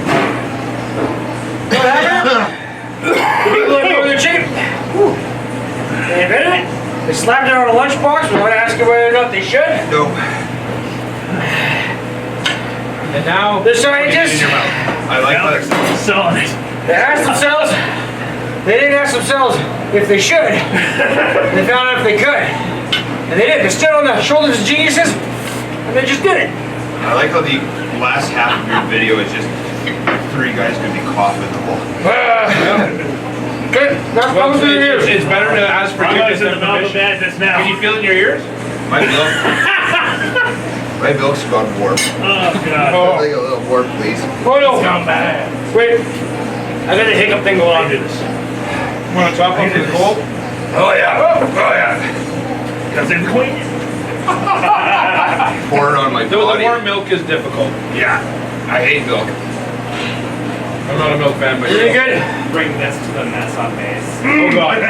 What happened? The people at Northern Chicken. They invented it. They slapped it on a lunchbox without asking whether or not they should. No. And now The scientists, in your mouth. I like Now that. they're selling it. they asked themselves, they didn't ask themselves if they should. They found out if they could. And they did. They stood on the shoulders of geniuses, and they just did it. I like how the last half of your video is just 3 guys gonna be coughing the whole. Good. That's Well, what we're doing. it's better to ask for I'm forgiveness in the than mouth of permission. madness now. Can you feel it in your ears? My milk. My milk's gone warm. Oh god. I'd like a little more, please. Oh no. Not bad. Wait. I got a hiccup thing going on. Want to top up the cold? Oh yeah. Oh yeah. Because they're queen. Pour it on my The body. warm milk is difficult. Yeah. I hate milk. I'm not a milk fan, but Is it good? Bring this to the mess on base. Oh god.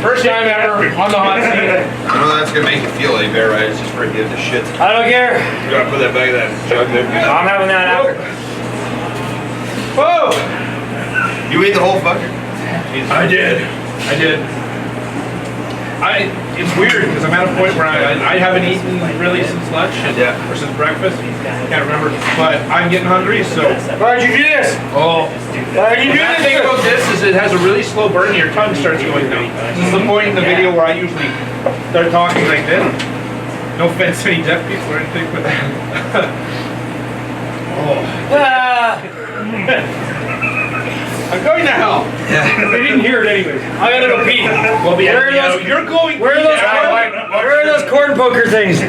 First time ever on the hot seat. I know that's gonna make you feel any better, right? It's just forgive the shit. I don't care. You gotta put that back in that jug there. I'm having that after. Whoa! You ate the whole fucker? I did. It's weird because I'm at a point where I haven't eaten really since lunch or since breakfast. Can't remember. But I'm getting hungry, so. Why'd you do this? Oh. Why'd you The do bad this? thing about this is it has a really slow burn. Your tongue starts going numb. This is the point in the video where I usually start talking like this. No offense to any deaf people or anything, but. I'm going to hell. They didn't hear it anyways. I gotta go pee. Well, Where are those? you're going. Where are those? Yeah, Where are those corn poker things? We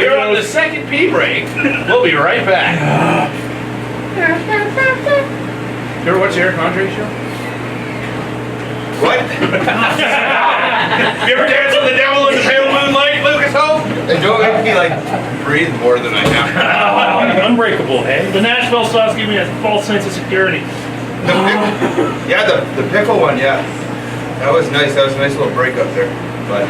are on the second pee break. We'll be right back. You ever watch the Eric Andre show? What? You ever dance with the devil in the pale moonlight, Lucas Holt? They don't make me like breathe more than I have. Unbreakable, hey? The Nashville sauce gave me a false sense of security. Yeah, the pickle one, yeah. That was nice. That was a nice little break up there. But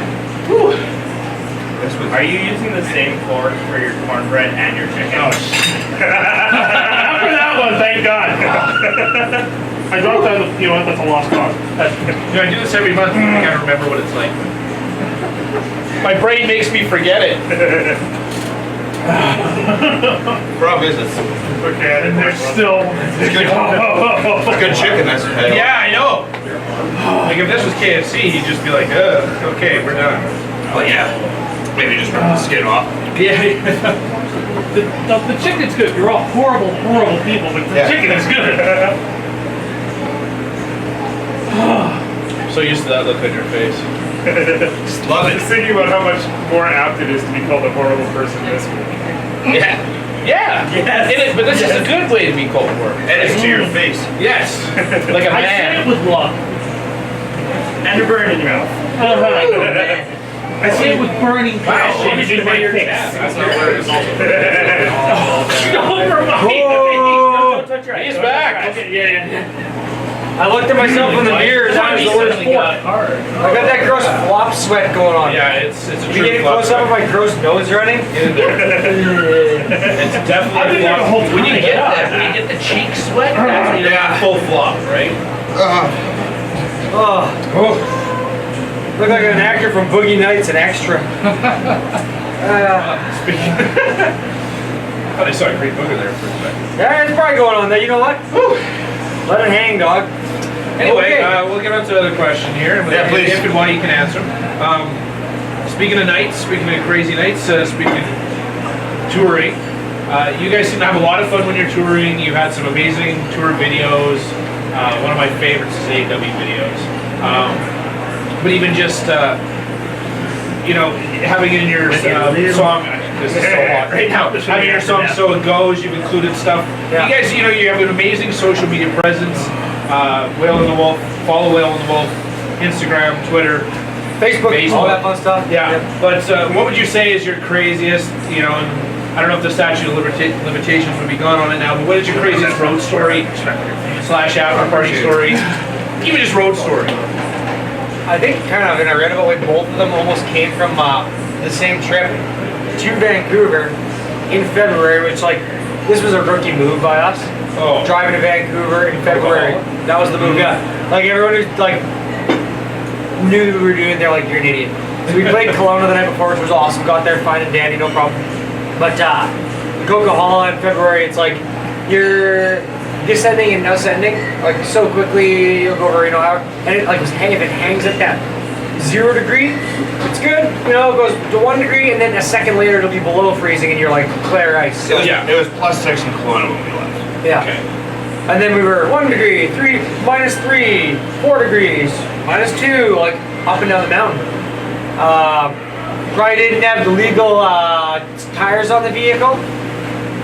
this was. Are you using the same fork for your cornbread and your chicken? Oh, after that one, thank God. I dropped that, you know what, that's a lost cause. I do this every month. I can't remember what it's like. My brain makes me forget it. Problem is, it's Okay, and there's still... good, good chicken. That's Yeah, I know. Like if this was KFC, he'd just be like, okay, we're done. Oh yeah. Maybe just rip the skin off. Yeah. The chicken's good. You're all horrible, horrible people, but the Yeah. chicken is good. So used to that look on your face. Just love it. Just thinking about how much more apt it is to be called a horrible person this week. Yeah. Yeah. Yes. But this is a good way to be cold war. And it's to your face. Yes. Like a I say it man. with love. And a burn in your mouth. I say it with burning passion in my face. That's not where it is. Don't remind me. Don't touch your He's eyes. back. Okay, yeah. I looked at myself in the mirror and I was the worst fork. I got that gross flop sweat going on. Yeah, it's a You true getting flop close up with my gross nose running? Get in there. It's I've definitely been a there the flop. whole When you time. get that, when you get the cheek sweat, that's when you're Yeah. full flop, right? Oh. Look like an actor from Boogie Nights, an extra. Speaking. I thought I saw a great booger there for a second. Yeah, it's probably going on there. You know what? Let it hang, dog. Anyway, Okay. we'll get on to another question here. Yeah, please. If and why you can answer them. Speaking of nights, speaking of crazy nights, speaking of touring, you guys seem to have a lot of fun when you're touring. You've had some amazing tour videos. One of my favorites is AW videos. But even just, you know, having it in your song, This is so hot right now. I mean, so it goes. You've included stuff. Yeah. You guys, you have an amazing social media presence. Whale in the Wolf. Follow Whale in the Wolf. Instagram, Twitter, Facebook, all that fun stuff. Yeah. But what would you say is your craziest? And I don't know if the statute of limitations would be gone on it now. But what is your craziest road story / after party story? Even just road story. I think kind of, and I read about like both of them almost came from the same trip to Vancouver in February, which like, this was a rookie move by us. Oh. Driving to Vancouver in February. That was the move, yeah. Like everyone who like knew we were doing, they're like, you're an idiot. So we played Kelowna the night before, which was awesome. Got there fine and dandy, no problem. But Coquihalla in February, it's like you're descending and ascending like so quickly. You'll go over, how, and it like if it hangs at that 0 degree, it's good. It goes to 1 degree, and then a second later it'll be below freezing, and you're like clear ice. It was +6 in Kelowna when we left. Yeah. Okay. And then we were 1 degree, -3, 4 degrees, -2, like up and down the mountain. Probably didn't have the legal tires on the vehicle,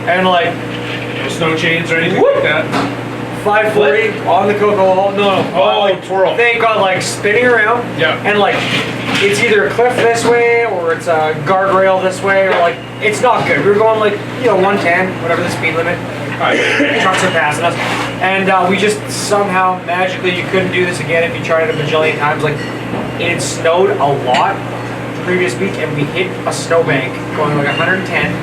and like No snow chains or anything like that. 540 on the Coquihalla. No. Twirl. They got like spinning around. Yeah. And like it's either a cliff this way or it's a guardrail this way, or like it's not good. We were going like 110, whatever the speed limit. Trucks are passing us, and we just somehow magically, you couldn't do this again if you tried it a bajillion times. Like it had snowed a lot the previous week, and we hit a snowbank going like 110.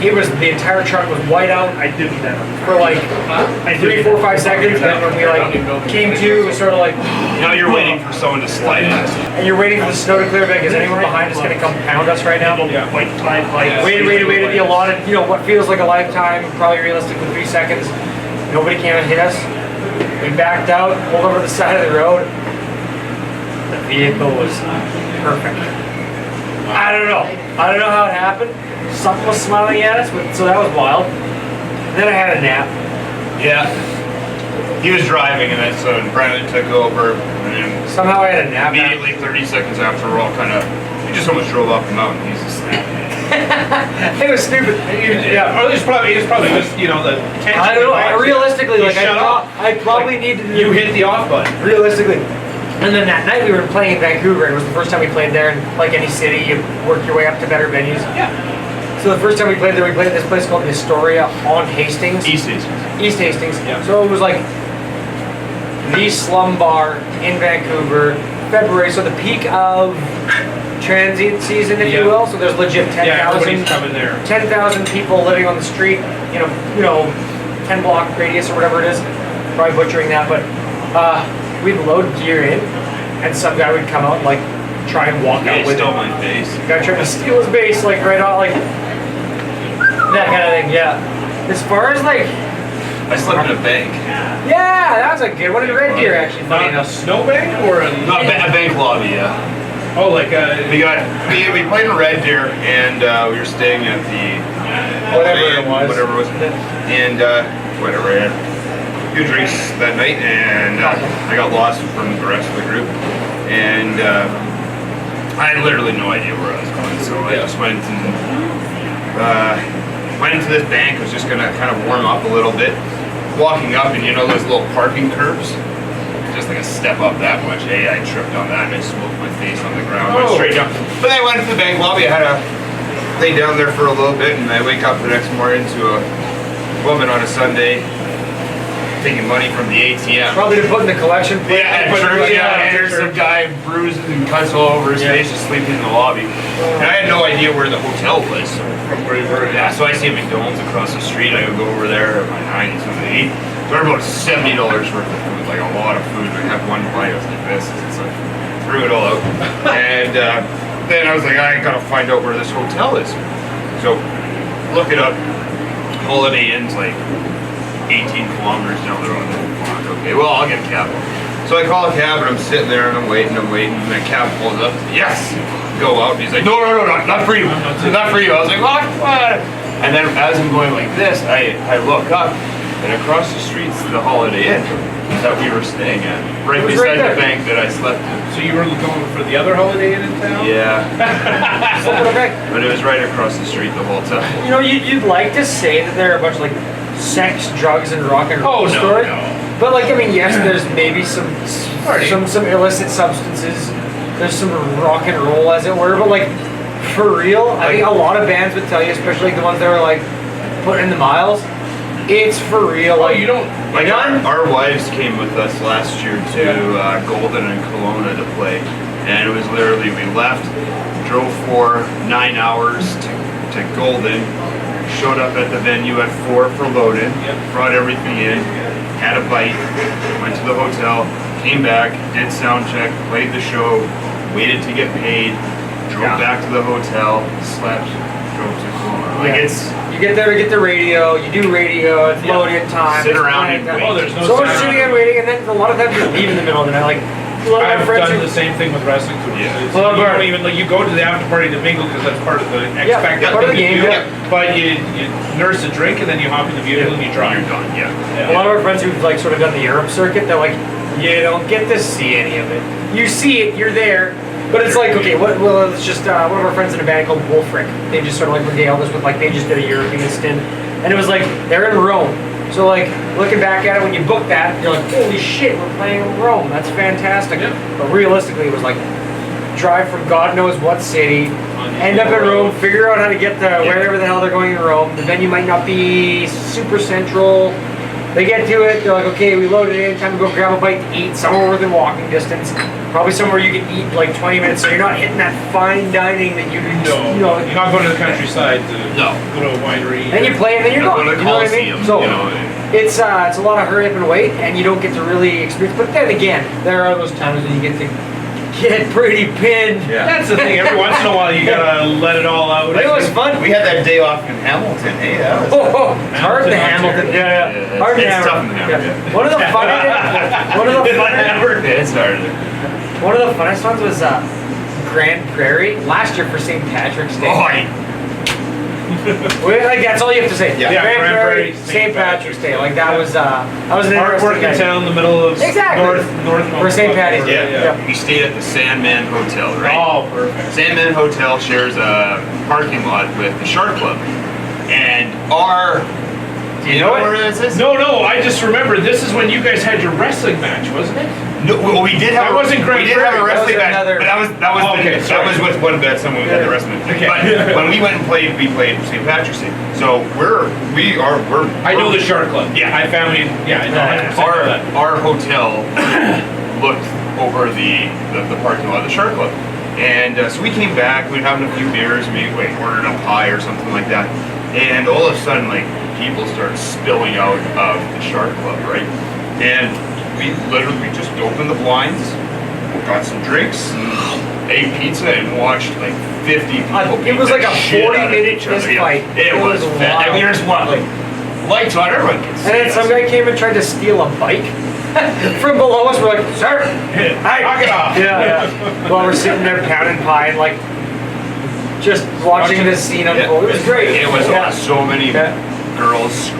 It was, the entire truck was white out. I did that. For like 3, 4, 5 seconds. Then when we like came to, it was sort of like, Now you're waiting for someone to slide in. and you're waiting for the snow to clear back. Is anyone behind us going to come pound us right now? Waited the allotted, what feels like a lifetime, probably realistically 3 seconds. Nobody came and hit us. We backed out, pulled over the side of the road. The vehicle was perfect. I don't know how it happened. Something was smiling at us, so that was wild. And then I had a nap. Yeah. He was driving, and then so Brandon took over, and then Somehow I had a nap. immediately 30 seconds after, we're all we just almost drove off the mountain. He's asleep. It was stupid. Yeah, or it's probably just the tension. I don't know. Realistically, You like shut off. I probably needed to. You hit the off button. Realistically. And then that night we were playing in Vancouver, and it was the first time we played there. And like any city, you work your way up to better venues. Yeah. So the first time we played there, we played at this place called Astoria on Hastings. East Hastings. East Hastings. Yeah. So it was like the slum bar in Vancouver, February. So the peak of transient season, if you will. So there's legit 10,000. Everybody's coming there. 10,000 people living on the street, 10 block radius or whatever it is. Probably butchering that, but we'd load gear in, and some guy would come out and like try and walk out with it. Stole my face. Guy trying to steal his base, like right on, like that kind of thing. Yeah. As far as like, I slept in a bank. yeah, that was a good one in Red Deer actually. Funny Not a enough. snowbank or a Not a bank lobby, yeah. Oh, like a We played in Red Deer, and we were staying at the whatever it was, and whatever. I had a few drinks that night, and I got lost from the rest of the group, and I had literally no idea where I was going. So I just went into this bank. Was just gonna kind of warm up a little bit. Walking up, and those little parking curbs. Just like a step up that much. Hey, I tripped on that and I smoked my face on the ground. Went straight down. But then I went into the bank lobby. I had to lay down there for a little bit, and I wake up the next morning to a woman on a Sunday taking money from the ATM. Probably to put in the collection plate. Yeah, and there's some guy bruised and cuts all over his face, just sleeping in the lobby. And I had no idea where the hotel was from where we were. Yeah, so I see a McDonald's across the street. I would go over there at my 9 something to eat. So I about $70 worth of food, like a lot of food. I had one bite, I was like this, so I threw it all out. And then I was like, I gotta find out where this hotel is. So look it up. Holiday Inn's like 18 kilometers down the road. Okay, well, I'll get a cab. So I call a cab, and I'm sitting there, and I'm waiting, and the cab pulls up. Yes! Go out. And he's like, no, not for you. Not for you. I was like, what? And then as I'm going like this, I look up, And across the street's the Holiday Inn that we were staying at. Right It was beside right the there. bank that I slept in. So you were going for the other Holiday Inn in town? Yeah, Okay. but it was right across the street the whole time. You know, you'd like to say that there are a bunch of like sex, drugs, and rock and roll Oh, no, stories. no. But like, I mean, yes, there's maybe some Party. some illicit substances. There's some rock and roll, as it were. But like, for real, I think a lot of bands would tell you, especially like the ones that are like putting in the miles. It's for real. Oh, Like you don't. Like our wives came with us last year to Golden and Kelowna to play, and it was literally we left, drove for 9 hours to Golden, showed up at the venue at 4 for load-in, brought everything in, had a bite, went to the hotel, came back, did sound check, played the show, waited to get paid, drove back to the hotel, slept, drove to Kelowna. Like it's. you get there to get the radio, you do radio, it's load-in time. Sit it's around playing and time. wait. Oh, there's no So we're sound. sitting and waiting, and then a lot of times you leave in the middle of the night. Like, a lot of I've my friends done who- the same thing with wrestling too. Yeah. It's- Well, you Bert- don't even like you go to the after party to mingle because that's part of the expected part of thing the to game, do. yeah. But you nurse a drink and then you hop in the vehicle and you drive. You're done, yeah. A lot of our friends who've like sort of done the Europe circuit, they're like, you don't get to see any of it. You see it, you're there, but it's like, okay, well, it's just one of our friends in a band called Wolfric. They just sort of like regaled us with like they just did a European stint, and it was like they're in Rome. So like looking back at it when you book that, you're like, holy shit, we're playing in Rome. That's fantastic. Yeah. But realistically, it was like drive from God knows what city, end up in Rome, figure out how to get to wherever the hell they're going in Rome. The venue might not be super central. They get to it, they're like, okay, we loaded in, time to go grab a bite to eat, somewhere within walking distance. Probably somewhere you can eat like 20 minutes, so you're not hitting that fine dining that you No, you know. you're not going to the countryside to No. go to a winery. And you play and then you're Go gone. to You know what I mean? Coliseum, So you know. it's a lot of hurry up and wait, and you don't get to really experience. But then again, there are those times when you get to get pretty pinned. Yeah. That's the thing. Every once in a while, you gotta let it all out. But it was fun. We had that day off in Hamilton, hey, that was... It's hard in Hamilton. Yeah, Hard in it's Hamilton. tough in Hamilton, yeah. One of the funnest, It's hard. one of the funnest ones was Grand Prairie last year for St. Patrick's Day. Oh, Like that's all you have to say. Yeah. Grand Grand Prairie, Prairie, St. Patrick's Day. Like that was an Hard interesting working night. town in the middle of Exactly. north For St. Patty's Day. yeah. We stayed at the Sandman Hotel, right? Oh, perfect. Sandman Hotel shares a parking lot with the Shark Club. And our... Do you know where this is? No, I just remember this is when you guys had your wrestling match, wasn't it? No, well, we did have That wasn't Grand we did have a Prairie, that wrestling was match, another- but that was Oh, okay, that sorry. was with one bet someone we had the wrestling match. Okay. But when we went and played, we played St. Patrick's Day. So we're I know the Shark Club. Yeah. I family. Yeah, I know. 100% our know that. our hotel looked over the parking lot of the Shark Club. And so we came back, we were having a few beers, maybe like ordered a pie or something like that. And all of a sudden, like, people started spilling out of the Shark Club, right? And we literally just opened the blinds, got some drinks, ate pizza, and watched like 50 people. It was like a beat the shit out of 40-minute each other. fist Yeah. fight. It was wild. bad. I mean, there's what, like, lights on, everyone can see And then some us. guy came and tried to steal a bike from below us. We're like, sir, Hey, knock it off. Yeah. While we're sitting there pounding pie and like just watching this scene unfold. It was great. It was so many Yeah. girls.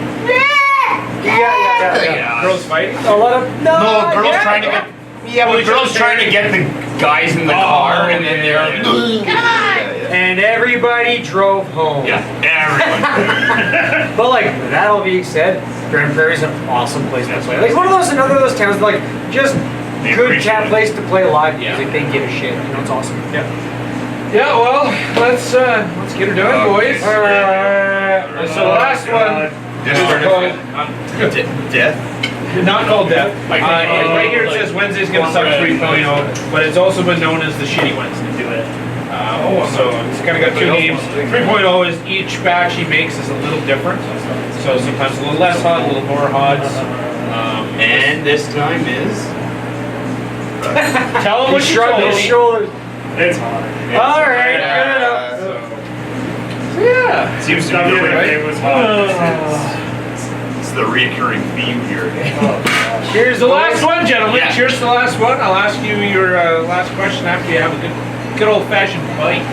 Yeah. Girls fighting. A lot of No, girls trying to get. Yeah, but girls trying to get the guys in the car, and then they're like, And everybody drove home. yeah, everyone. But like that all being said, Grand Prairie's an awesome place to play. Like one of those another of those towns that, like just They good appreciate cat it. place to play live Yeah. music. They give a shit. You know, it's awesome. Yeah. Yeah. Well, let's get her done, boys. So the last one Just is started called death. not called Death. Like, Right here it like, says Wednesday's gonna suck 3.0, but it's also been known as the Shitty Wednesday. So it's kind of got two names. 3.0 is each batch he makes is a little different. So sometimes a little less hot, a little more hot. And this time is. Tell him He what you shrugged told his me. shoulders. It's hot. All right, good enough. Yeah. Seems to be Something the like way. it was hot. It's the recurring theme here. Here's The last one, gentlemen. Yeah. Cheers to the last one. I'll ask you your last question after you have a good old-fashioned bite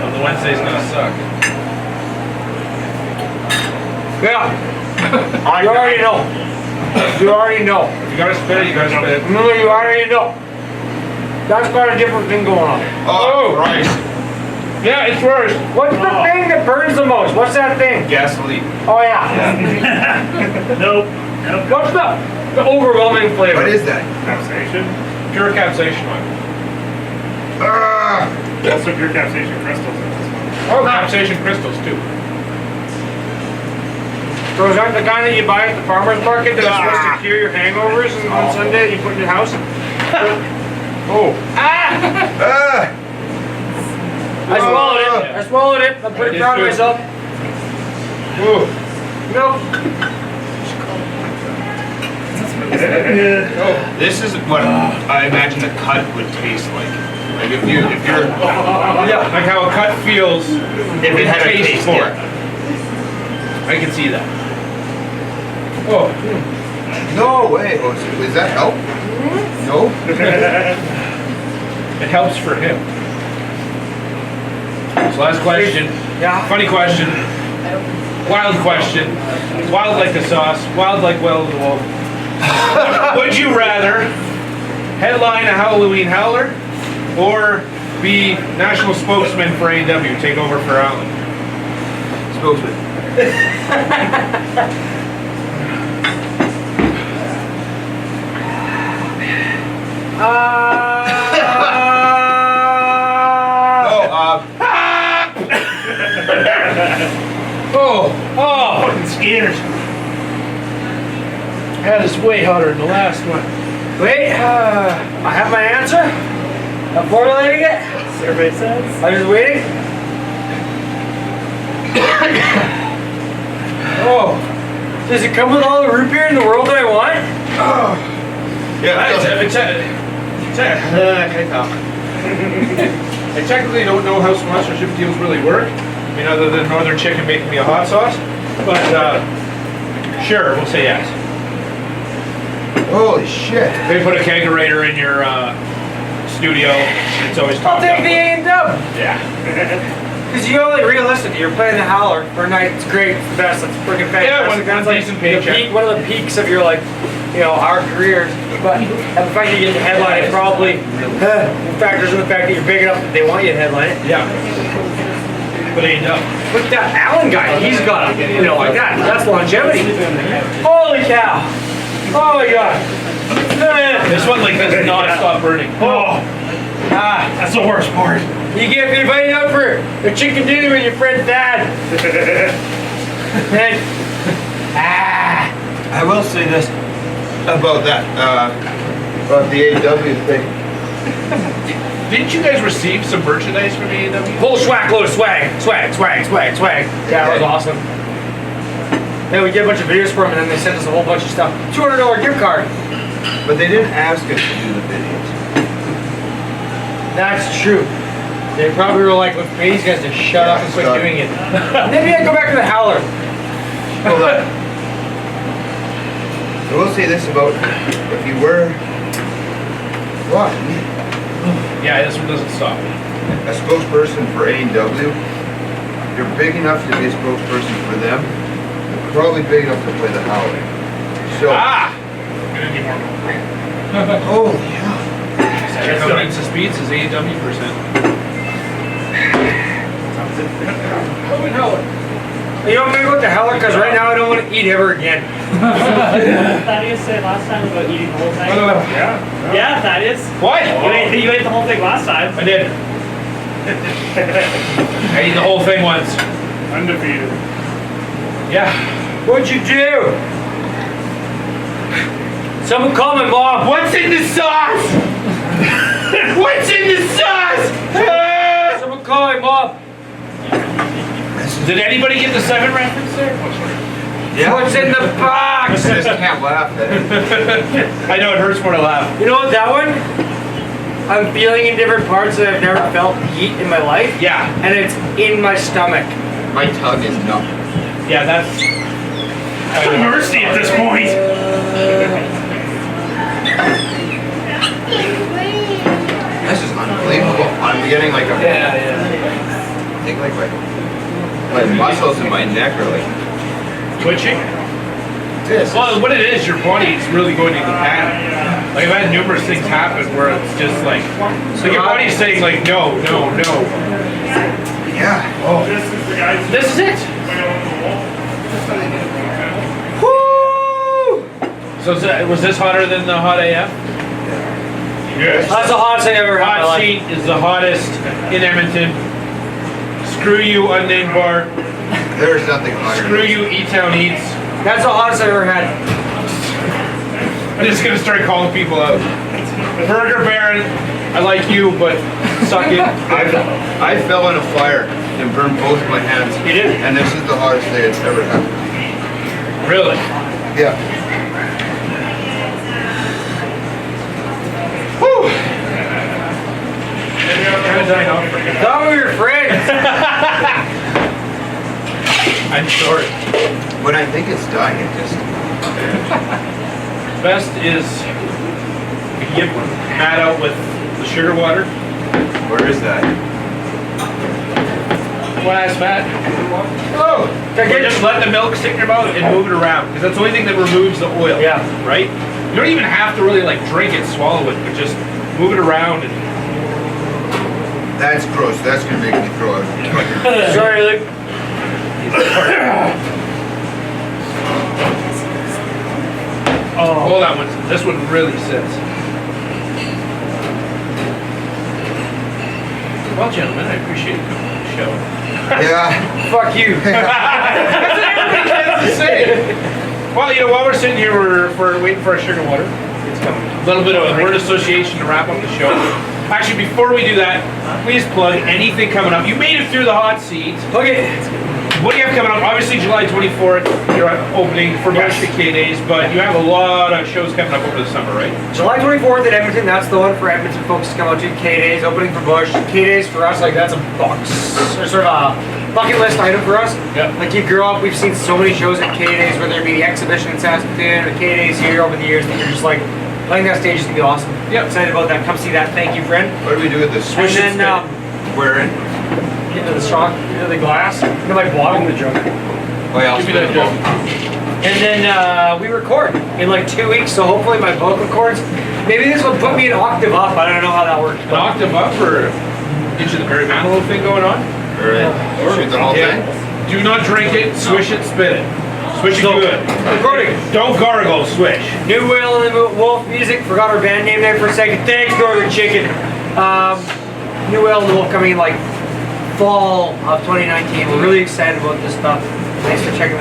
of the Wednesday's Gonna Suck. Yeah. You already know. You already know. If you gotta spit it, you gotta spit it. No, you already know. That's got a different thing going on. Oh, Christ. Yeah, it's worse. What's the thing that burns the most? What's that thing? Gasoline. Oh yeah. Nope. What's the overwhelming flavor? What is that? Capsaicin. Pure capsaicin oil. Ah! Also pure capsaicin crystals in this one. Oh, capsaicin crystals too. So is that the kind that you buy at the farmer's market that's supposed to cure your hangovers on Sunday that you put in your house? Oh. Ah! I swallowed it. I swallowed it. I'm pretty proud of myself. Ooh. Milk. This is what I imagine a cut would taste like. Like if you're Yeah, like how a cut feels if it had a taste for for it. I can see that. Oh, No way. Oh, does that help? No? it helps for him. So last question. Yeah. Funny question. Wild question. Wild like the sauce. Wild like Well the Wolf. Would you rather headline a Halloween howler or be national spokesman for AEW, take over for Allen? Spokesman. Oh, Fucking scared. that is way hotter than the last one. Wait, I have my answer. I'm formulating it. Survey says. I'm just waiting. Oh, does it come with all the root beer in the world that I want? Yeah. I technically don't know how sponsorship deals really work. I mean, other than Northern Chicken making me a hot sauce. But, sure, we'll say yes. Holy shit. They put a kegerator in your studio. It's always I'll topped take up. the A&W. Yeah. Because you know, like, realistically, you're playing the howler for a night. It's great. It's the best. It's freaking fantastic. Yeah, one That's like decent the paycheck. peak, one of the peaks of your, like, you know, our careers. But the fact that you get the headline, it probably factors in the fact that you're big enough that they want you to headline it. Yeah. But ain't up. Look at that Allen guy. He's got, you know, like that. That's longevity. Holy cow. Oh my god. This one like does not stop burning. Oh, that's the worst part. You get invited out for a chicken dinner with your friend Thad. And, I will say this about that, about the AEW thing. Didn't you guys receive some merchandise from AEW? whole swag load of swag. Swag. Yeah, that was awesome. Then we did a bunch of videos for them, and then they sent us a whole bunch of stuff. $200 gift card. But they didn't ask us to do the videos. That's true. They probably were like, let's pay these guys to shut up and quit stop. doing it. Maybe I go back to the howler. Hold on. I will say this about if you were what? Yeah, this one doesn't stop. A spokesperson for AEW, you're big enough to be a spokesperson for them. You're probably big enough to play the howler. So Gonna need more milk. oh yeah. Check out Pizza Speeds is AEW percent. You know, I'm gonna go with the howler because right now I don't want to eat ever again. Thaddeus said last time about eating the whole thing. Yeah. Yeah, Thaddeus. What? You ate the whole thing last time. I did. I ate the whole thing once. Undefeated. Yeah. What'd you do? Someone call my mom. What's in the sauce? What's in the sauce? Someone call my mom. Did anybody get the 7 reference there? Yeah. What's in the box? I just can't laugh at it. I know it hurts more to laugh. You know what, that one? I'm feeling in different parts that I've never felt heat in my life. Yeah. And it's in my stomach. My tongue is numb. Yeah, that's. Mercy at this point. This is unbelievable. I'm getting like a I think like my muscles in my neck are like Twitching? this. Well, what it is, your body is really going into panic. Like I've had numerous things happen where it's just like your body's saying like no. Yeah. Oh, this is it. Woo! So was this hotter than the hot AF? Yes. That's the hottest I ever had. in my Hot life. seat is the hottest in Edmonton. Screw you, unnamed bar. There's nothing hotter. Screw you, E-Town Eats. That's the hottest I ever had. I'm just gonna start calling people out. Burger Baron, I like you, but suck it. I fell in a fire and burned both my hands. You did? And this is the hottest day it's ever happened. Really? Yeah. Whew. Thought we were friends. I'm sorry. When I think it's done, it just... Best is you get Matt out with the sugar water. Where is that? Well, ask Matt. Oh, Or just let the milk stick in your mouth and move it around, because that's the only thing that removes the oil. Yeah. Right? You don't even have to really like drink it, swallow it, but just move it around and. That's gross. That's gonna make me throw up. sorry, Luke. Oh, that one. This one really sits. Well, gentlemen, I appreciate you coming on the show. Yeah. Fuck you. That's what everybody tends to say. Well, you know, while we're sitting here, we're waiting for our sugar water. It's coming. A little bit of a word association to wrap up the show. Actually, before we do that, please plug anything coming up. You made it through the hot seat. Okay. What do you have coming up? Obviously, July 24th, you're opening for most of the K-Days, but you have a lot of shows coming up over the summer, right? July 24th at Edmonton, that's the one for Edmonton folks to come out to. K-Days, opening for Bush. K-Days for us, like that's a box, or sort of a bucket list item for us. Yep. Like you grew up, we've seen so many shows at K-Days, whether it be the exhibition in Saskatoon, the K-Days here over the years, that you're just like, playing that stage is gonna be awesome. Yep. Excited about that. Come see that. Thank you, friend. What do we do with this? And then, Where in? into the straw, into the glass, into my bottle, the jug. Oh yeah, I'll Give me spit that it all. And then we record in like 2 weeks, so hopefully my vocal cords, maybe this will put me an octave up. I don't know how that works. An octave up or get you the Barry Manilow thing going on? Alright. Shoot the whole thing? Do not drink it, swish it, spit it. Swish it So, good. recording. Don't gargle, swish. New Will and the Wolf Music. Forgot our band name there for a second. Thanks, Northern Chicken. New Will and the Wolf coming in like fall of 2019. We're really excited about this stuff. Thanks for checking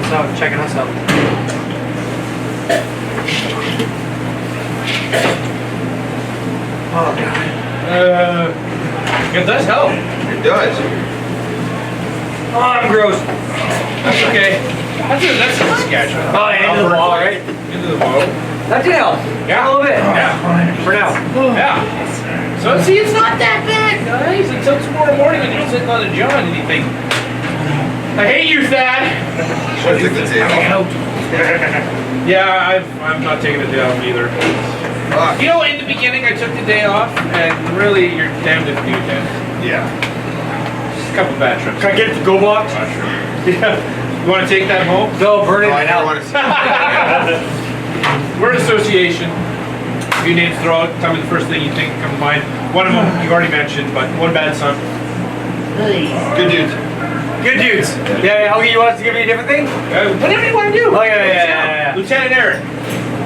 us out. Oh god. It does help. It does. Oh, I'm gross. That's okay. That's a sketch. Oh, into the wall, right? Into the wall. That did help. Yeah. A little bit. Yeah. For now. Yeah. So see, it's not that bad, guys. Until tomorrow morning when you're sitting on the John and you think, I hate you, Thad. Should have took the day off. Yeah, I'm not taking the day off either. You know, in the beginning I took the day off, and really you're damned if you do, damned. Yeah. Just a couple bad trips. Can I get the go box? Yeah. You want to take that home? No, burn it Oh, I right never now. want to see it. Word association. A few names throw out. Tell me the first thing you think come to mind. One of them you already mentioned, but one bad son. Good dudes. Good dudes. Yeah, okay, you want us to give me a different thing? Whatever you want to do. Oh, yeah. Lieutenant Eric.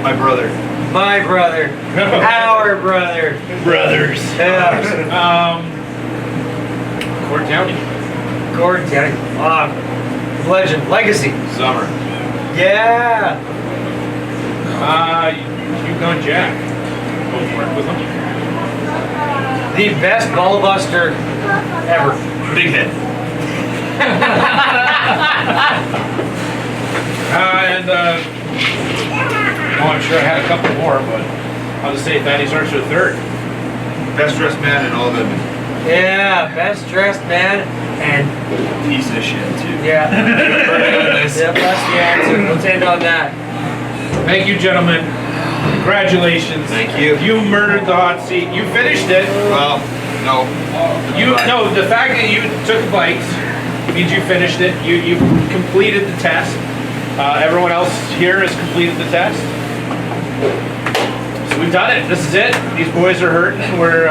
My brother. My brother. Our brother. Brothers. Yeah. Cord County. Gordon County. Legend. Legacy. Summer. Yeah. You've gone Jack. Both work with him. The best ball buster ever. Big head. I'm sure I had a couple more, but I'll just say Thaddeus Archer III. Best dressed man in all of them. Yeah, best dressed man and Piece of shit too. yeah. Yeah, that's the answer. Let's end on that. Thank you, gentlemen. Congratulations. Thank you. You murdered the hot seat. You finished it. Well, no. No, the fact that you took bikes means you finished it. You completed the test. Everyone else here has completed the test. So we've done it. This is it. These boys are hurting. We're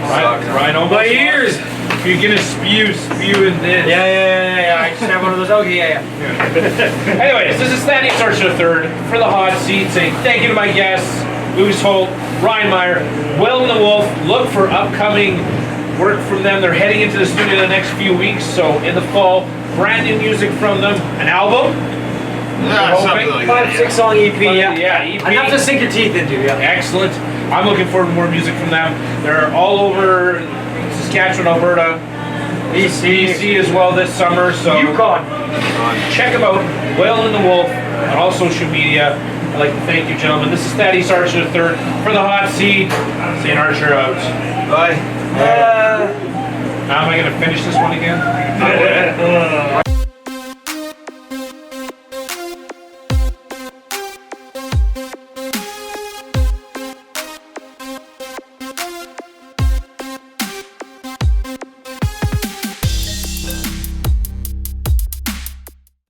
Ryan almost My ears! If you're gonna spew in this. Yeah. I just have one of those. Okay, yeah. Anyways, this is Thaddeus Archer III for the hot seat, saying thank you to my guests, Lucas Holt, Ryan Maier, Will and the Wolf. Look for upcoming work from them. They're heading into the studio the next few weeks, so in the fall, brand new music from them, an album. Yeah, something like that. 5-6 song EP, yeah. Yeah, EP. Enough to sink your teeth into, yeah. Excellent. I'm looking forward to more music from them. They're all over Saskatchewan, Alberta, BC as well this summer. So Yukon. check them out. Whale and the Wolf on all social media. I'd like to thank you, gentlemen. This is Thaddeus Archer III for the hot seat. St. Archer out. Bye. Now am I going to finish this one again?